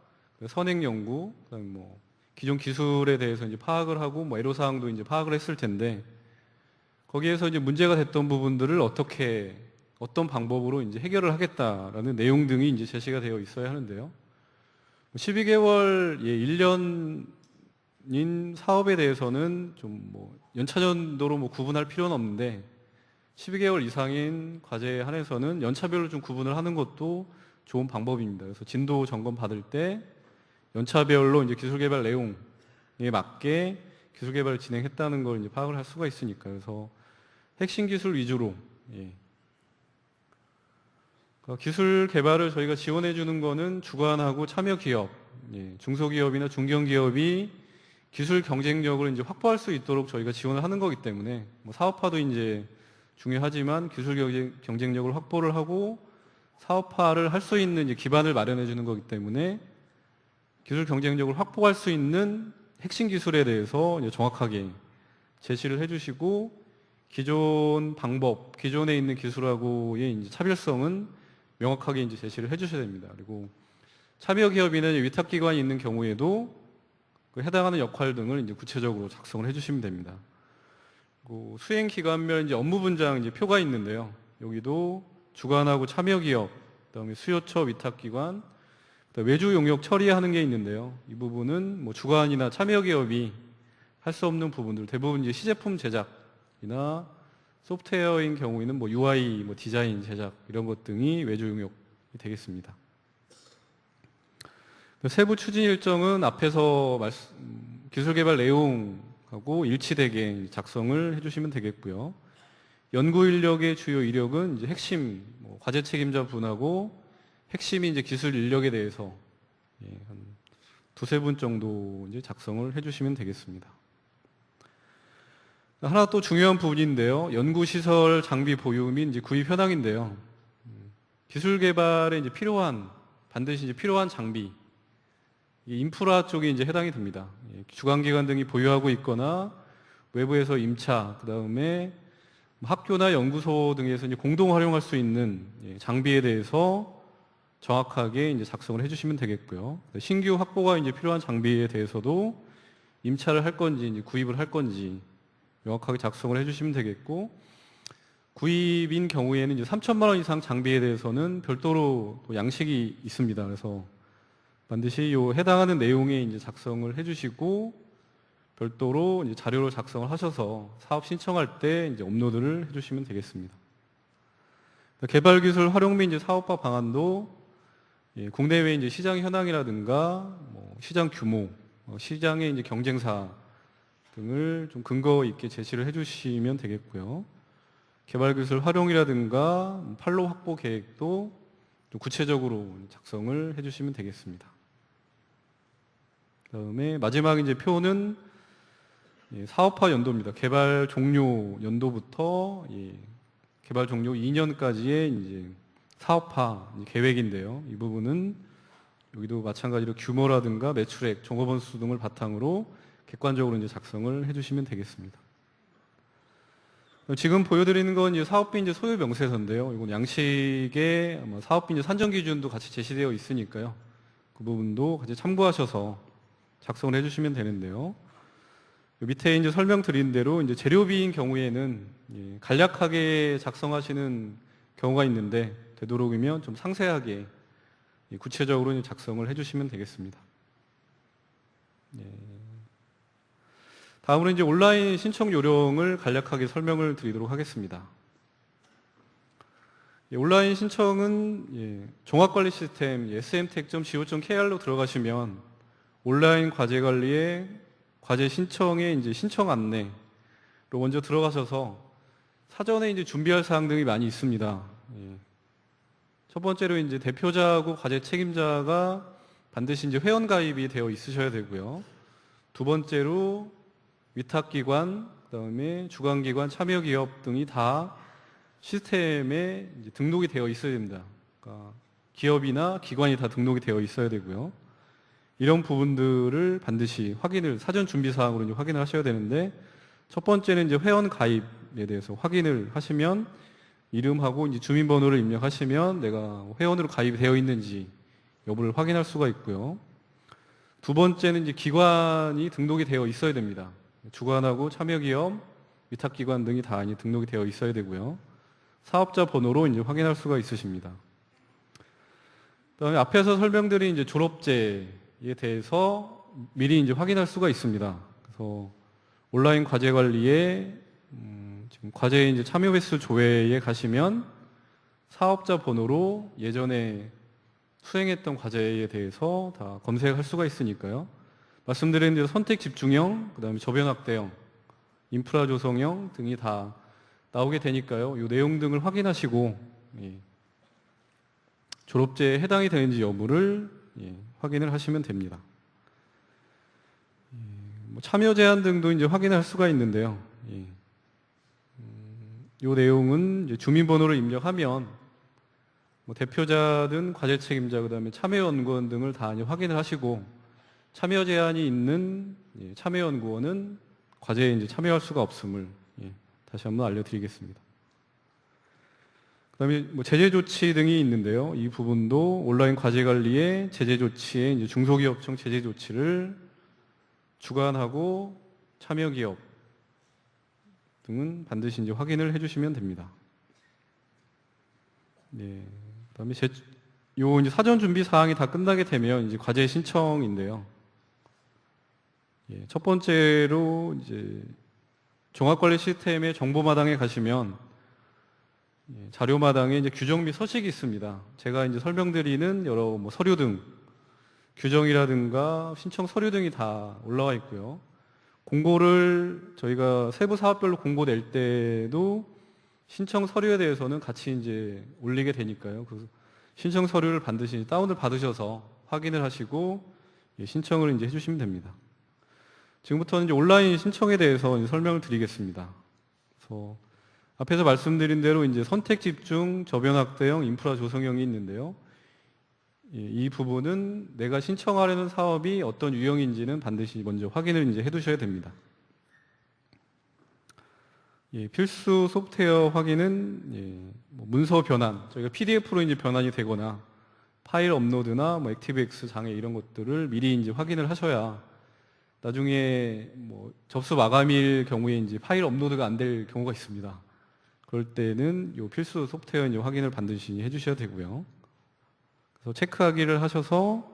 선행 연구, 그다음에 뭐 기존 기술에 대해서 이제 파악을 하고 뭐 애로사항도 이제 파악을 했을 텐데 거기에서 이제 문제가 됐던 부분들을 어떤 방법으로 이제 해결을 하겠다라는 내용 등이 이제 제시가 되어 있어야 하는데요. 12개월 1년인 사업에 대해서는 좀 뭐 연차전도로 뭐 구분할 필요는 없는데 12개월 이상인 과제에 한해서는 연차별로 좀 구분을 하는 것도 좋은 방법입니다. 그래서 진도 점검 받을 때 연차별로 이제 기술 개발 내용에 맞게 기술 개발을 진행했다는 걸 이제 파악을 할 수가 있으니까 그래서 핵심 기술 위주로 기술 개발을 저희가 지원해 주는 거는 주관하고 참여 기업, 중소기업이나 중견기업이 기술 경쟁력을 이제 확보할 수 있도록 저희가 지원을 하는 거기 때문에 뭐 사업화도 이제 중요하지만 기술 경쟁력을 확보를 하고 사업화를 할 수 있는 이제 기반을 마련해 주는 거기 때문에 기술 경쟁력을 확보할 수 있는 핵심 기술에 대해서 이제 정확하게 제시를 해주시고 기존 방법, 기존에 있는 기술하고의 이제 차별성은 명확하게 이제 제시를 해주셔야 됩니다. 그리고 참여 기업이나 위탁기관이 있는 경우에도 그 해당하는 역할 등을 이제 구체적으로 작성을 해주시면 됩니다. 그리고 수행 기관별 이제 업무 분장 이제 표가 있는데요. 여기도 주관하고 참여 기업, 그다음에 수요처 위탁기관, 그다음에 외주 용역 처리하는 게 있는데요. 이 부분은 뭐 주관이나 참여 기업이 할 수 없는 부분들, 대부분 이제 시제품 제작이나 소프트웨어인 경우에는 뭐 UI, 뭐 디자인 제작 이런 것 등이 외주 용역이 되겠습니다. 세부 추진 일정은 앞에서 기술 개발 내용하고 일치되게 작성을 해주시면 되겠고요. 연구 인력의 주요 이력은 이제 핵심 뭐 과제 책임자 분하고 핵심이 이제 기술 인력에 대해서 한 두세 분 정도 이제 작성을 해주시면 되겠습니다. 하나 또 중요한 부분인데요. 연구시설 장비 보유 및 이제 구입 현황인데요. 기술 개발에 이제 반드시 이제 필요한 장비, 인프라 쪽에 이제 해당이 됩니다. 주관기관 등이 보유하고 있거나 외부에서 임차, 그 다음에 학교나 연구소 등에서 이제 공동 활용할 수 있는 장비에 대해서 정확하게 이제 작성을 해주시면 되겠고요. 신규 확보가 이제 필요한 장비에 대해서도 임차를 할 건지 이제 구입을 할 건지 명확하게 작성을 해주시면 되겠고, 구입인 경우에는 이제 3천만 원 이상 장비에 대해서는 별도로 또 양식이 있습니다. 그래서 반드시 요 해당하는 내용에 이제 작성을 해주시고 별도로 이제 자료를 작성을 하셔서 사업 신청할 때 이제 업로드를 해주시면 되겠습니다. 개발 기술 활용 및 이제 사업화 방안도 국내외 이제 시장 현황이라든가 뭐 시장 규모, 시장의 이제 경쟁사 등을 좀 근거 있게 제시를 해주시면 되겠고요. 개발 기술 활용이라든가 판로 확보 계획도 좀 구체적으로 작성을 해주시면 되겠습니다. 그다음에 마지막 이제 표는 사업화 연도입니다. 개발 종료 연도부터 개발 종료 2년까지의 이제 사업화 계획인데요. 이 부분은 여기도 마찬가지로 규모라든가 매출액, 종업원 수 등을 바탕으로 객관적으로 이제 작성을 해주시면 되겠습니다. 지금 보여드리는 건 이제 사업비 이제 소요 명세서인데요. 이건 양식에 아마 사업비 이제 산정 기준도 같이 제시되어 있으니까요. 그 부분도 같이 참고하셔서 작성을 해주시면 되는데요. 밑에 이제 설명드린 대로 이제 재료비인 경우에는 간략하게 작성하시는 경우가 있는데 되도록이면 좀 상세하게 구체적으로 작성을 해주시면 되겠습니다. 다음으로 이제 온라인 신청 요령을 간략하게 설명을 드리도록 하겠습니다. 온라인 신청은 종합관리 시스템 smtech.go.kr로 들어가시면 온라인 과제 관리에 과제 신청에 이제 신청 안내로 먼저 들어가셔서 사전에 이제 준비할 사항 등이 많이 있습니다. 첫 번째로 이제 대표자하고 과제 책임자가 반드시 이제 회원 가입이 되어 있으셔야 되고요. 두 번째로 위탁기관, 그다음에 주관기관, 참여기업 등이 다 시스템에 이제 등록이 되어 있어야 됩니다. 그러니까 기업이나 기관이 다 등록이 되어 있어야 되고요. 이런 부분들을 반드시 사전 준비 사항으로 이제 확인을 하셔야 되는데, 첫 번째는 이제 회원 가입에 대해서 확인을 하시면 이름하고 이제 주민번호를 입력하시면 내가 회원으로 가입이 되어 있는지 여부를 확인할 수가 있고요. 두 번째는 이제 기관이 등록이 되어 있어야 됩니다. 주관하고 참여기업, 위탁기관 등이 다 이제 등록이 되어 있어야 되고요. 사업자 번호로 이제 확인할 수가 있으십니다. 그다음에 앞에서 설명드린 이제 졸업제에 대해서 미리 이제 확인할 수가 있습니다. 그래서 온라인 과제 관리에 지금 과제 이제 참여 횟수 조회에 가시면 사업자 번호로 예전에 수행했던 과제에 대해서 다 검색할 수가 있으니까요. 말씀드린 대로 선택 집중형, 그다음에 저변 확대형, 인프라 조성형 등이 다 나오게 되니까요. 이 내용 등을 확인하시고 졸업제에 해당이 되는지 여부를 확인을 하시면 됩니다. 참여 제한 등도 이제 확인할 수가 있는데요. 이 내용은 이제 주민번호를 입력하면 대표자든 과제 책임자, 그다음에 참여연구원 등을 다 이제 확인을 하시고 참여 제한이 있는 참여연구원은 과제에 이제 참여할 수가 없음을 다시 한번 알려드리겠습니다. 그다음에 뭐 제재 조치 등이 있는데요. 이 부분도 온라인 과제 관리의 제재 조치에 이제 중소기업청 제재 조치를 주관하고 참여기업 등은 반드시 이제 확인을 해주시면 됩니다. 네. 그다음에 요 이제 사전 준비 사항이 다 끝나게 되면 이제 과제 신청인데요. 첫 번째로 이제 종합관리 시스템의 정보마당에 가시면 자료마당에 이제 규정 및 서식이 있습니다. 제가 이제 설명드리는 여러 뭐 서류 등 규정이라든가 신청 서류 등이 다 올라와 있고요. 공고를 저희가 세부 사업별로 공고 낼 때도 신청 서류에 대해서는 같이 이제 올리게 되니까요. 그 신청 서류를 반드시 다운을 받으셔서 확인을 하시고 신청을 이제 해주시면 됩니다. 지금부터는 이제 온라인 신청에 대해서 이제 설명을 드리겠습니다. 그래서 앞에서 말씀드린 대로 이제 선택 집중, 저변 확대형, 인프라 조성형이 있는데요. 이 부분은 내가 신청하려는 사업이 어떤 유형인지는 반드시 먼저 확인을 이제 해두셔야 됩니다. 필수 소프트웨어 확인은 뭐 문서 변환, 저희가 PDF로 이제 변환이 되거나 파일 업로드나 뭐 액티브엑스 장애 이런 것들을 미리 이제 확인을 하셔야 나중에 뭐 접수 마감일 경우에 이제 파일 업로드가 안 될 경우가 있습니다. 그럴 때는 요 필수 소프트웨어 이제 확인을 반드시 해주셔야 되고요. 그래서 체크하기를 하셔서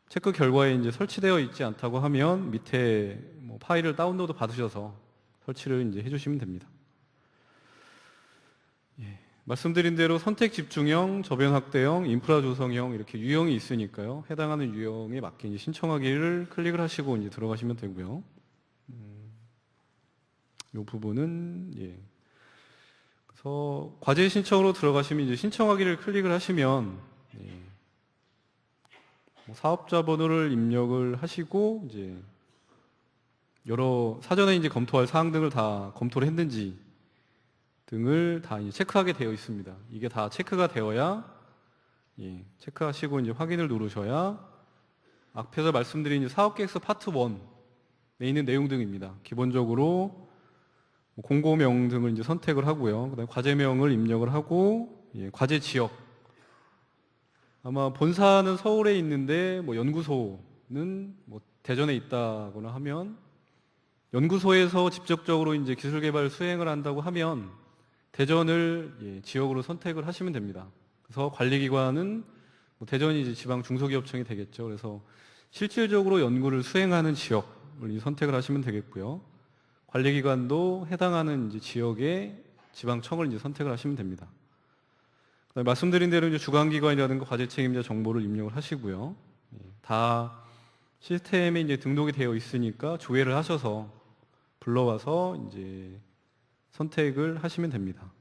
체크 결과에 이제 설치되어 있지 않다고 하면 밑에 뭐 파일을 다운로드 받으셔서 설치를 이제 해주시면 됩니다. 말씀드린 대로 선택 집중형, 저변 확대형, 인프라 조성형 이렇게 유형이 있으니까요. 해당하는 유형에 맞게 이제 신청하기를 클릭을 하시고 이제 들어가시면 되고요. 이 부분은 그래서 과제 신청으로 들어가시면 이제 신청하기를 클릭을 하시면 뭐 사업자 번호를 입력을 하시고 이제 여러 사전에 이제 검토할 사항 등을 다 검토를 했는지 등을 다 이제 체크하게 되어 있습니다. 이게 다 체크가 되어야 체크하시고 이제 확인을 누르셔야 앞에서 말씀드린 이제 사업계획서 파트 1에 있는 내용 등입니다. 기본적으로 공고명 등을 이제 선택을 하고요. 그다음에 과제명을 입력을 하고 과제 지역 아마 본사는 서울에 있는데 뭐 연구소는 뭐 대전에 있다거나 하면 연구소에서 직접적으로 이제 기술 개발 수행을 한다고 하면 대전을 지역으로 선택을 하시면 됩니다. 그래서 관리기관은 뭐 대전이 이제 지방 중소기업청이 되겠죠. 그래서 실질적으로 연구를 수행하는 지역을 선택을 하시면 되겠고요. 관리기관도 해당하는 이제 지역의 지방청을 이제 선택을 하시면 됩니다. 그다음에 말씀드린 대로 이제 주관기관이라든가 과제 책임자 정보를 입력을 하시고요. 다 시스템에 이제 등록이 되어 있으니까 조회를 하셔서 불러와서 이제 선택을 하시면 됩니다.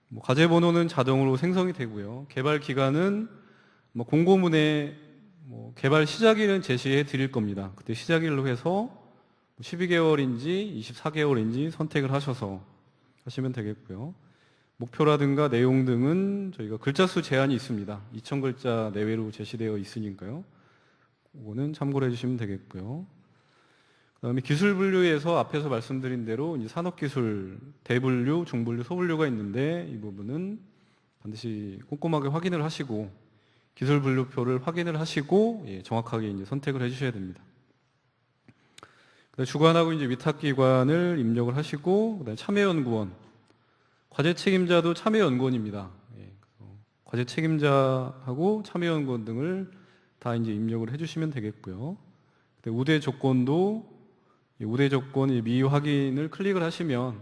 뭐 과제 번호는 자동으로 생성이 되고요. 개발 기간은 뭐 공고문에 뭐 개발 시작일은 제시해 드릴 겁니다. 그때 시작일로 해서 12개월인지 24개월인지 선택을 하셔서 하시면 되겠고요. 목표라든가 내용 등은 저희가 글자 수 제한이 있습니다. 2,000글자 내외로 제시되어 있으니까요. 그거는 참고를 해주시면 되겠고요. 그다음에 기술 분류에서 앞에서 말씀드린 대로 이제 산업기술 대분류, 중분류, 소분류가 있는데 이 부분은 반드시 꼼꼼하게 확인을 하시고 기술 분류표를 확인을 하시고 정확하게 이제 선택을 해주셔야 됩니다. 주관하고 이제 위탁기관을 입력을 하시고 그다음에 참여연구원, 과제 책임자도 참여연구원입니다. 과제 책임자하고 참여연구원 등을 다 이제 입력을 해주시면 되겠고요. 우대 조건도 우대 조건 미의 확인을 클릭을 하시면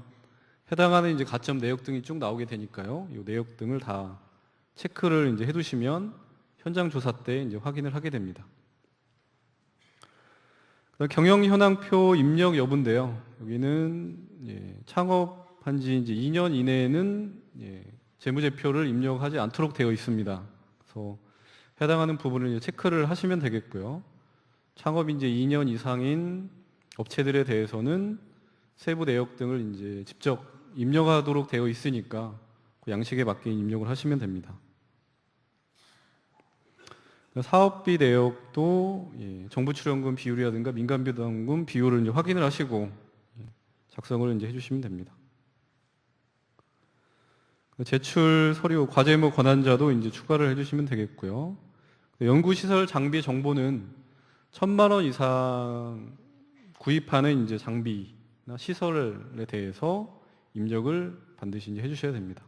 해당하는 이제 가점 내역 등이 쭉 나오게 되니까요. 이 내역 등을 다 체크를 이제 해두시면 현장 조사 때 이제 확인을 하게 됩니다. 경영 현황표 입력 여부인데요. 여기는 창업한 지 이제 2년 이내에는 재무제표를 입력하지 않도록 되어 있습니다. 그래서 해당하는 부분을 이제 체크를 하시면 되겠고요. 창업이 이제 2년 이상인 업체들에 대해서는 세부 내역 등을 이제 직접 입력하도록 되어 있으니까 그 양식에 맞게 입력을 하시면 됩니다. 사업비 내역도 정부 출연금 비율이라든가 민간 부담금 비율을 이제 확인을 하시고 작성을 이제 해주시면 됩니다. 제출 서류 과제무 권한자도 이제 추가를 해주시면 되겠고요. 연구시설 장비 정보는 1,000만 원 이상 구입하는 이제 장비나 시설에 대해서 입력을 반드시 이제 해주셔야 됩니다.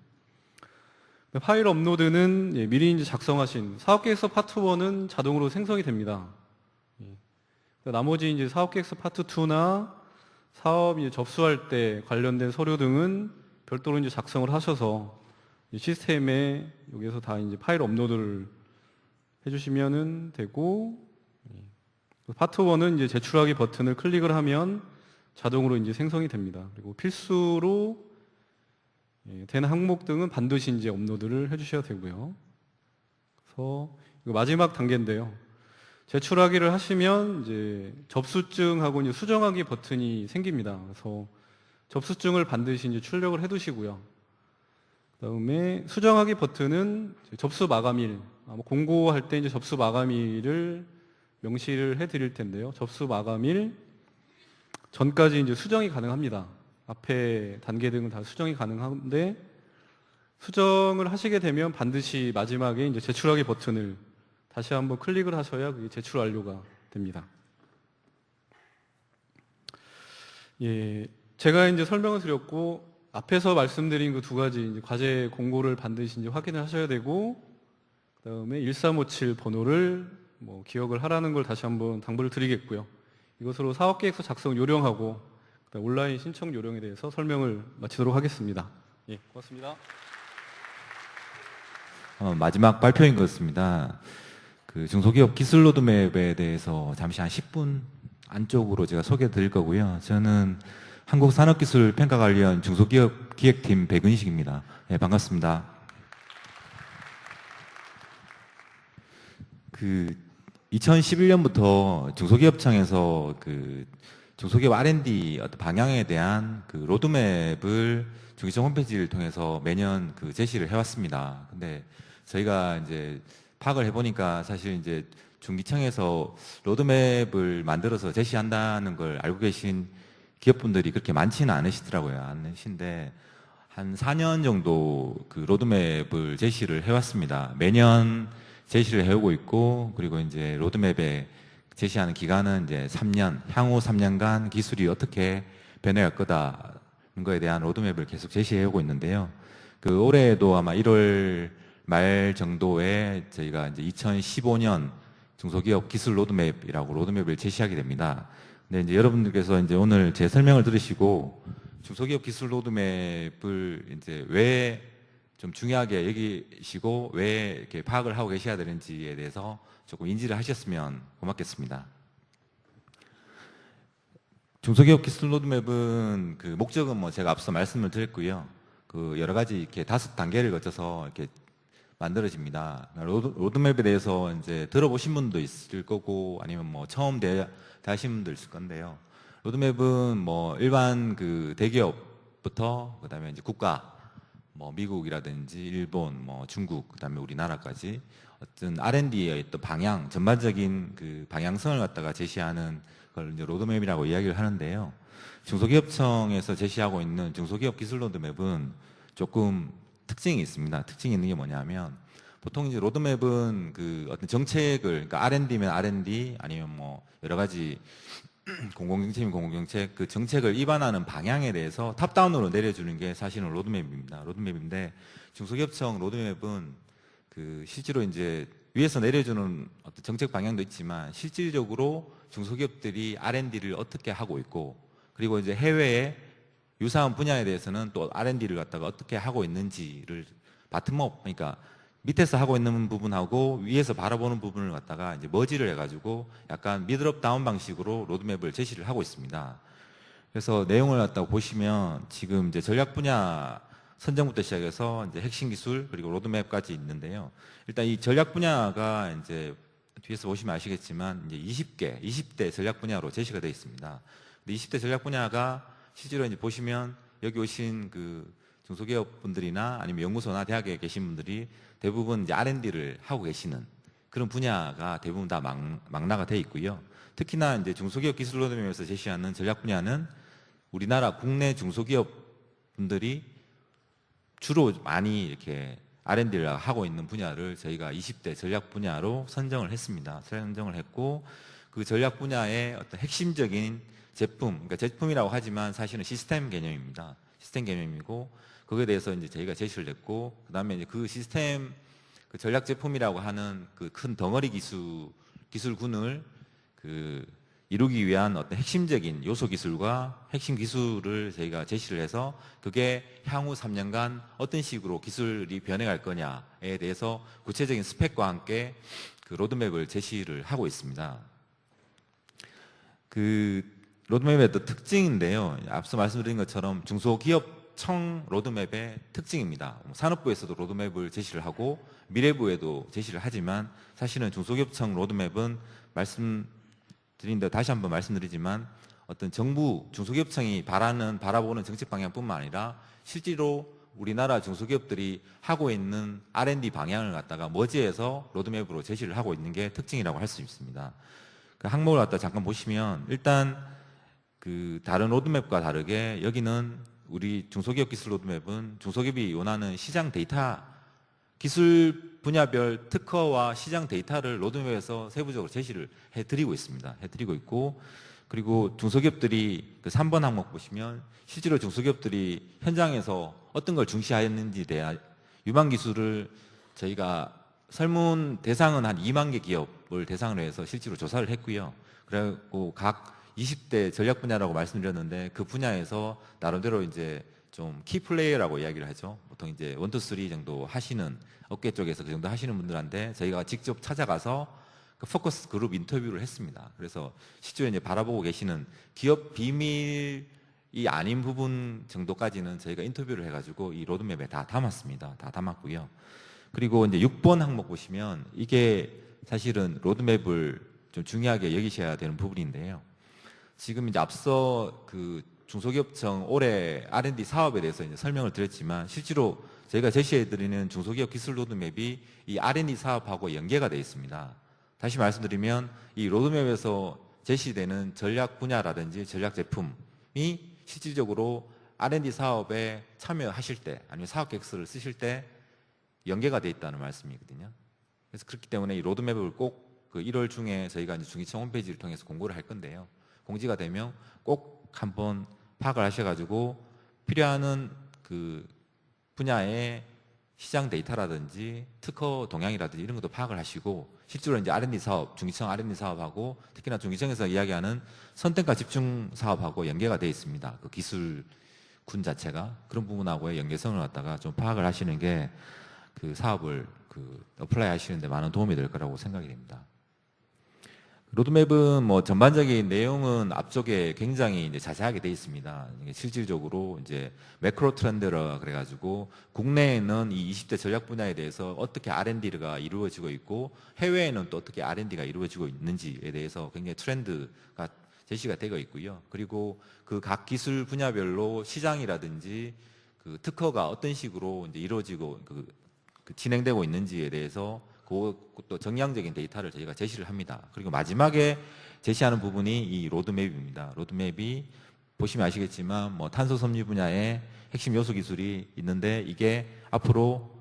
파일 업로드는 미리 이제 작성하신 사업계획서 파트 1은 자동으로 생성이 됩니다. 나머지 이제 사업계획서 파트 2나 사업 이제 접수할 때 관련된 서류 등은 별도로 이제 작성을 하셔서 시스템에 여기서 다 이제 파일 업로드를 해주시면은 되고, 파트 1은 이제 제출하기 버튼을 클릭을 하면 자동으로 이제 생성이 됩니다. 그리고 필수로 된 항목 등은 반드시 이제 업로드를 해주셔야 되고요. 그래서 이거 마지막 단계인데요. 제출하기를 하시면 이제 접수증하고 이제 수정하기 버튼이 생깁니다. 그래서 접수증을 반드시 이제 출력을 해두시고요. 그다음에 수정하기 버튼은 접수 마감일, 공고할 때 이제 접수 마감일을 명시를 해드릴 텐데요. 접수 마감일 전까지 이제 수정이 가능합니다. 앞에 단계 등은 다 수정이 가능한데, 수정을 하시게 되면 반드시 마지막에 이제 제출하기 버튼을 다시 한번 클릭을 하셔야 그게 제출 완료가 됩니다. 제가 이제 설명을 드렸고, 앞에서 말씀드린 그 두 가지 이제 과제 공고를 반드시 이제 확인을 하셔야 되고, 그다음에 1357 번호를 기억을 하라는 걸 다시 한번 당부를 드리겠고요. 이것으로 사업계획서 작성 요령하고 온라인 신청 요령에 대해서 설명을 마치도록 하겠습니다. 예, 고맙습니다. 마지막 발표인 것 같습니다. 그 중소기업 기술 로드맵에 대해서 잠시 한 10분 안쪽으로 제가 소개해 드릴 거고요. 저는 한국산업기술평가관리원 중소기업 기획팀 백은식입니다. 네, 반갑습니다. 2011년부터 중소기업청에서 중소기업 R&D 어떤 방향에 대한 로드맵을 중기청 홈페이지를 통해서 매년 제시를 해왔습니다. 근데 저희가 이제 파악을 해보니까 사실 이제 중기청에서 로드맵을 만들어서 제시한다는 걸 알고 계신 기업분들이 그렇게 많지는 않으시더라고요. 않으신데 한 4년 정도 로드맵을 제시를 해왔습니다. 매년 제시를 해오고 있고, 그리고 이제 로드맵에 제시하는 기간은 이제 3년, 향후 3년간 기술이 어떻게 변해갈 거다는 거에 대한 로드맵을 계속 제시해오고 있는데요. 올해도 아마 1월 말 정도에 저희가 이제 2015년 중소기업 기술 로드맵이라고 로드맵을 제시하게 됩니다. 근데 이제 여러분들께서 이제 오늘 제 설명을 들으시고 중소기업 기술 로드맵을 이제 왜 좀 중요하게 여기시고 왜 이렇게 파악을 하고 계셔야 되는지에 대해서 조금 인지를 하셨으면 고맙겠습니다. 중소기업 기술 로드맵은 목적은 제가 앞서 말씀을 드렸고요. 여러 가지 이렇게 5단계를 거쳐서 이렇게 만들어집니다. 로드맵에 대해서 이제 들어보신 분도 있을 거고, 아니면 처음 대하신 분도 있을 건데요. 로드맵은 일반 대기업부터 그다음에 이제 국가, 미국이라든지 일본, 중국, 그다음에 우리나라까지 어떤 R&D의 또 방향, 전반적인 방향성을 갖다가 제시하는 걸 이제 로드맵이라고 이야기를 하는데요. 중소기업청에서 제시하고 있는 중소기업 기술 로드맵은 조금 특징이 있습니다. 특징이 있는 게 뭐냐면, 보통 이제 로드맵은 어떤 정책을, 그러니까 R&D면 R&D, 아니면 여러 가지 공공정책이면 공공정책, 정책을 입안하는 방향에 대해서 탑다운으로 내려주는 게 사실은 로드맵입니다. 로드맵인데, 중소기업청 로드맵은 실제로 이제 위에서 내려주는 어떤 정책 방향도 있지만, 실질적으로 중소기업들이 R&D를 어떻게 하고 있고, 그리고 이제 해외에 유사한 분야에 대해서는 또 R&D를 갖다가 어떻게 하고 있는지를 바텀업, 그러니까 밑에서 하고 있는 부분하고 위에서 바라보는 부분을 갖다가 이제 머지를 해가지고 약간 미드업 다운 방식으로 로드맵을 제시를 하고 있습니다. 그래서 내용을 갖다가 보시면 지금 이제 전략 분야 선정부터 시작해서 이제 핵심 기술 그리고 로드맵까지 있는데요. 일단 이 전략 분야가 이제 뒤에서 보시면 아시겠지만 이제 20대 전략 분야로 제시가 되어 있습니다. 근데 20대 전략 분야가 실제로 이제 보시면 여기 오신 중소기업 분들이나 아니면 연구소나 대학에 계신 분들이 대부분 이제 R&D를 하고 계시는 그런 분야가 대부분 다 망라가 돼 있고요. 특히나 이제 중소기업 기술 로드맵에서 제시하는 전략 분야는 우리나라 국내 중소기업 분들이 주로 많이 이렇게 R&D를 하고 있는 분야를 저희가 20대 전략 분야로 선정을 했습니다. 선정을 했고 그 전략 분야의 어떤 핵심적인 제품, 그러니까 제품이라고 하지만 사실은 시스템 개념입니다. 시스템 개념이고 거기에 대해서 이제 저희가 제시를 했고 그다음에 이제 그 시스템 그 전략 제품이라고 하는 그 큰 덩어리 기술군을 그 이루기 위한 어떤 핵심적인 요소 기술과 핵심 기술을 저희가 제시를 해서 그게 향후 3년간 어떤 식으로 기술이 변해갈 거냐에 대해서 구체적인 스펙과 함께 그 로드맵을 제시를 하고 있습니다. 그 로드맵의 또 특징인데요. 앞서 말씀드린 것처럼 중소기업청 로드맵의 특징입니다. 산업부에서도 로드맵을 제시를 하고 미래부에도 제시를 하지만 사실은 중소기업청 로드맵은 말씀드린 데 다시 한번 말씀드리지만 어떤 정부 중소기업청이 바라보는 정책 방향뿐만 아니라 실제로 우리나라 중소기업들이 하고 있는 R&D 방향을 갖다가 머지해서 로드맵으로 제시를 하고 있는 게 특징이라고 할 수 있습니다. 그 항목을 갖다 잠깐 보시면 일단 그 다른 로드맵과 다르게 여기는 우리 중소기업 기술 로드맵은 중소기업이 원하는 시장 데이터 기술 분야별 특허와 시장 데이터를 로드맵에서 세부적으로 제시를 해드리고 있습니다. 해드리고 있고 그리고 중소기업들이 그 3번 항목 보시면 실제로 중소기업들이 현장에서 어떤 걸 중시하였는지에 대한 유망 기술을 저희가 설문 대상은 한 2만 개 기업을 대상으로 해서 실제로 조사를 했고요. 그리고 각 20대 전략 분야라고 말씀드렸는데 그 분야에서 나름대로 이제 좀 키플레이어라고 이야기를 하죠. 보통 이제 1, 2, 3 정도 하시는 업계 쪽에서 그 정도 하시는 분들한테 저희가 직접 찾아가서 그 포커스 그룹 인터뷰를 했습니다. 그래서 실제로 이제 바라보고 계시는 기업 비밀이 아닌 부분 정도까지는 저희가 인터뷰를 해가지고 이 로드맵에 다 담았습니다. 다 담았고요. 그리고 이제 6번 항목 보시면 이게 사실은 로드맵을 좀 중요하게 여기셔야 되는 부분인데요. 지금 이제 앞서 그 중소기업청 올해 R&D 사업에 대해서 이제 설명을 드렸지만 실제로 저희가 제시해드리는 중소기업 기술 로드맵이 이 R&D 사업하고 연계가 되어 있습니다. 다시 말씀드리면 이 로드맵에서 제시되는 전략 분야라든지 전략 제품이 실질적으로 R&D 사업에 참여하실 때 아니면 사업 계획서를 쓰실 때 연계가 되어 있다는 말씀이거든요. 그래서 그렇기 때문에 이 로드맵을 꼭 그 1월 중에 저희가 이제 중기청 홈페이지를 통해서 공고를 할 건데요. 공지가 되면 꼭 한번 파악을 하셔가지고 필요한 그 분야의 시장 데이터라든지 특허 동향이라든지 이런 것도 파악을 하시고 실제로 이제 R&D 사업, 중기청 R&D 사업하고 특히나 중기청에서 이야기하는 선택과 집중 사업하고 연계가 되어 있습니다. 그 기술군 자체가 그런 부분하고의 연계성을 갖다가 좀 파악을 하시는 게 그 사업을 그 어플라이 하시는데 많은 도움이 될 거라고 생각이 됩니다. 로드맵은 뭐 전반적인 내용은 앞쪽에 굉장히 이제 자세하게 되어 있습니다. 이게 실질적으로 이제 매크로 트렌드라 그래가지고 국내에는 이 20대 전략 분야에 대해서 어떻게 R&D가 이루어지고 있고 해외에는 또 어떻게 R&D가 이루어지고 있는지에 대해서 굉장히 트렌드가 제시가 되어 있고요. 그리고 그 각 기술 분야별로 시장이라든지 그 특허가 어떤 식으로 이제 이루어지고 그 진행되고 있는지에 대해서 그것도 정량적인 데이터를 저희가 제시를 합니다. 그리고 마지막에 제시하는 부분이 이 로드맵입니다. 로드맵이 보시면 아시겠지만 뭐 탄소 섬유 분야의 핵심 요소 기술이 있는데 이게 앞으로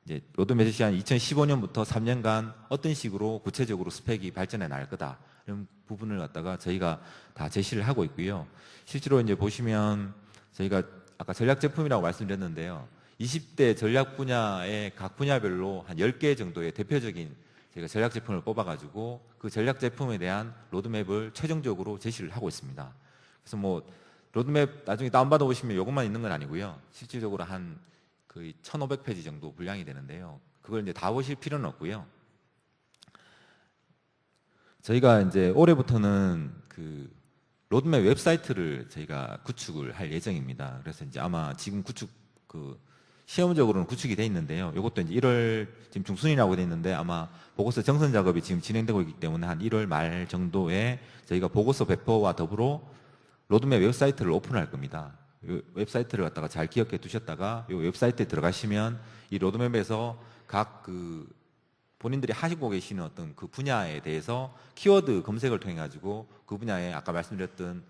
이제 로드맵 제시한 2015년부터 3년간 어떤 식으로 구체적으로 스펙이 발전해 나갈 거다. 이런 부분을 갖다가 저희가 다 제시를 하고 있고요. 실제로 이제 보시면 저희가 아까 전략 제품이라고 말씀드렸는데요. 20대 전략 분야의 각 분야별로 한 10개 정도의 대표적인 저희가 전략 제품을 뽑아가지고 그 전략 제품에 대한 로드맵을 최종적으로 제시를 하고 있습니다. 그래서 뭐 로드맵 나중에 다운받아 보시면 이것만 있는 건 아니고요. 실질적으로 한 거의 1,500페이지 정도 분량이 되는데요. 그걸 이제 다 보실 필요는 없고요. 저희가 이제 올해부터는 그 로드맵 웹사이트를 저희가 구축을 할 예정입니다. 그래서 이제 아마 지금 시험적으로는 구축이 돼 있는데요. 이것도 이제 1월 지금 중순이라고 돼 있는데 아마 보고서 정선 작업이 지금 진행되고 있기 때문에 한 1월 말 정도에 저희가 보고서 배포와 더불어 로드맵 웹사이트를 오픈할 겁니다. 이 웹사이트를 갖다가 잘 기억해 두셨다가 이 웹사이트에 들어가시면 이 로드맵에서 각 그 본인들이 하시고 계시는 어떤 그 분야에 대해서 키워드 검색을 통해 가지고 그 분야에 아까 말씀드렸던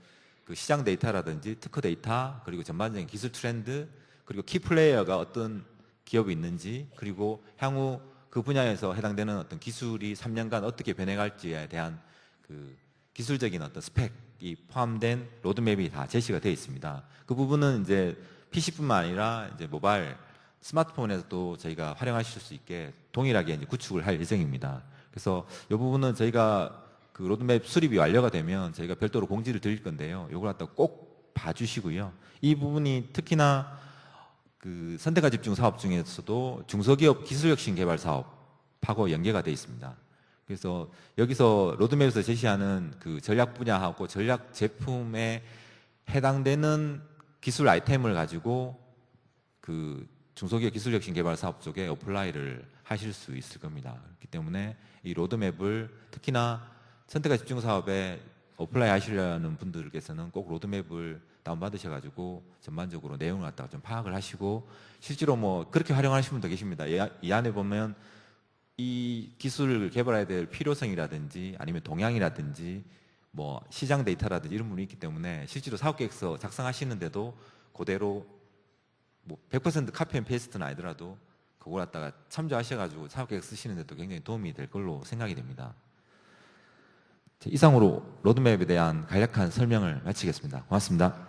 그 시장 데이터라든지 특허 데이터, 그리고 전반적인 기술 트렌드, 그리고 키 플레이어가 어떤 기업이 있는지, 그리고 향후 그 분야에서 해당되는 어떤 기술이 3년간 어떻게 변해갈지에 대한 그 기술적인 어떤 스펙이 포함된 로드맵이 다 제시가 되어 있습니다. 그 부분은 이제 PC뿐만 아니라 이제 모바일, 스마트폰에서도 저희가 활용하실 수 있게 동일하게 이제 구축을 할 예정입니다. 그래서 이 부분은 저희가 그 로드맵 수립이 완료가 되면 저희가 별도로 공지를 드릴 건데요. 이걸 갖다 꼭 봐주시고요. 이 부분이 특히나 그 선택과 집중 사업 중에서도 중소기업 기술혁신 개발 사업하고 연계가 되어 있습니다. 그래서 여기서 로드맵에서 제시하는 그 전략 분야하고 전략 제품에 해당되는 기술 아이템을 가지고 그 중소기업 기술혁신 개발 사업 쪽에 어플라이를 하실 수 있을 겁니다. 그렇기 때문에 이 로드맵을 특히나 선택과 집중 사업에 어플라이 하시려는 분들께서는 꼭 로드맵을 다운받으셔가지고 전반적으로 내용을 갖다가 좀 파악을 하시고, 실제로 뭐 그렇게 활용하시는 분도 계십니다. 이 안에 보면 이 기술을 개발해야 될 필요성이라든지 아니면 동향이라든지 뭐 시장 데이터라든지 이런 부분이 있기 때문에 실제로 사업계획서 작성하시는데도 그대로 뭐 100% 카피 앤 페이스트는 아니더라도 그걸 갖다가 참조하셔가지고 사업계획 쓰시는데도 굉장히 도움이 될 걸로 생각이 됩니다. 이상으로 로드맵에 대한 간략한 설명을 마치겠습니다. 고맙습니다.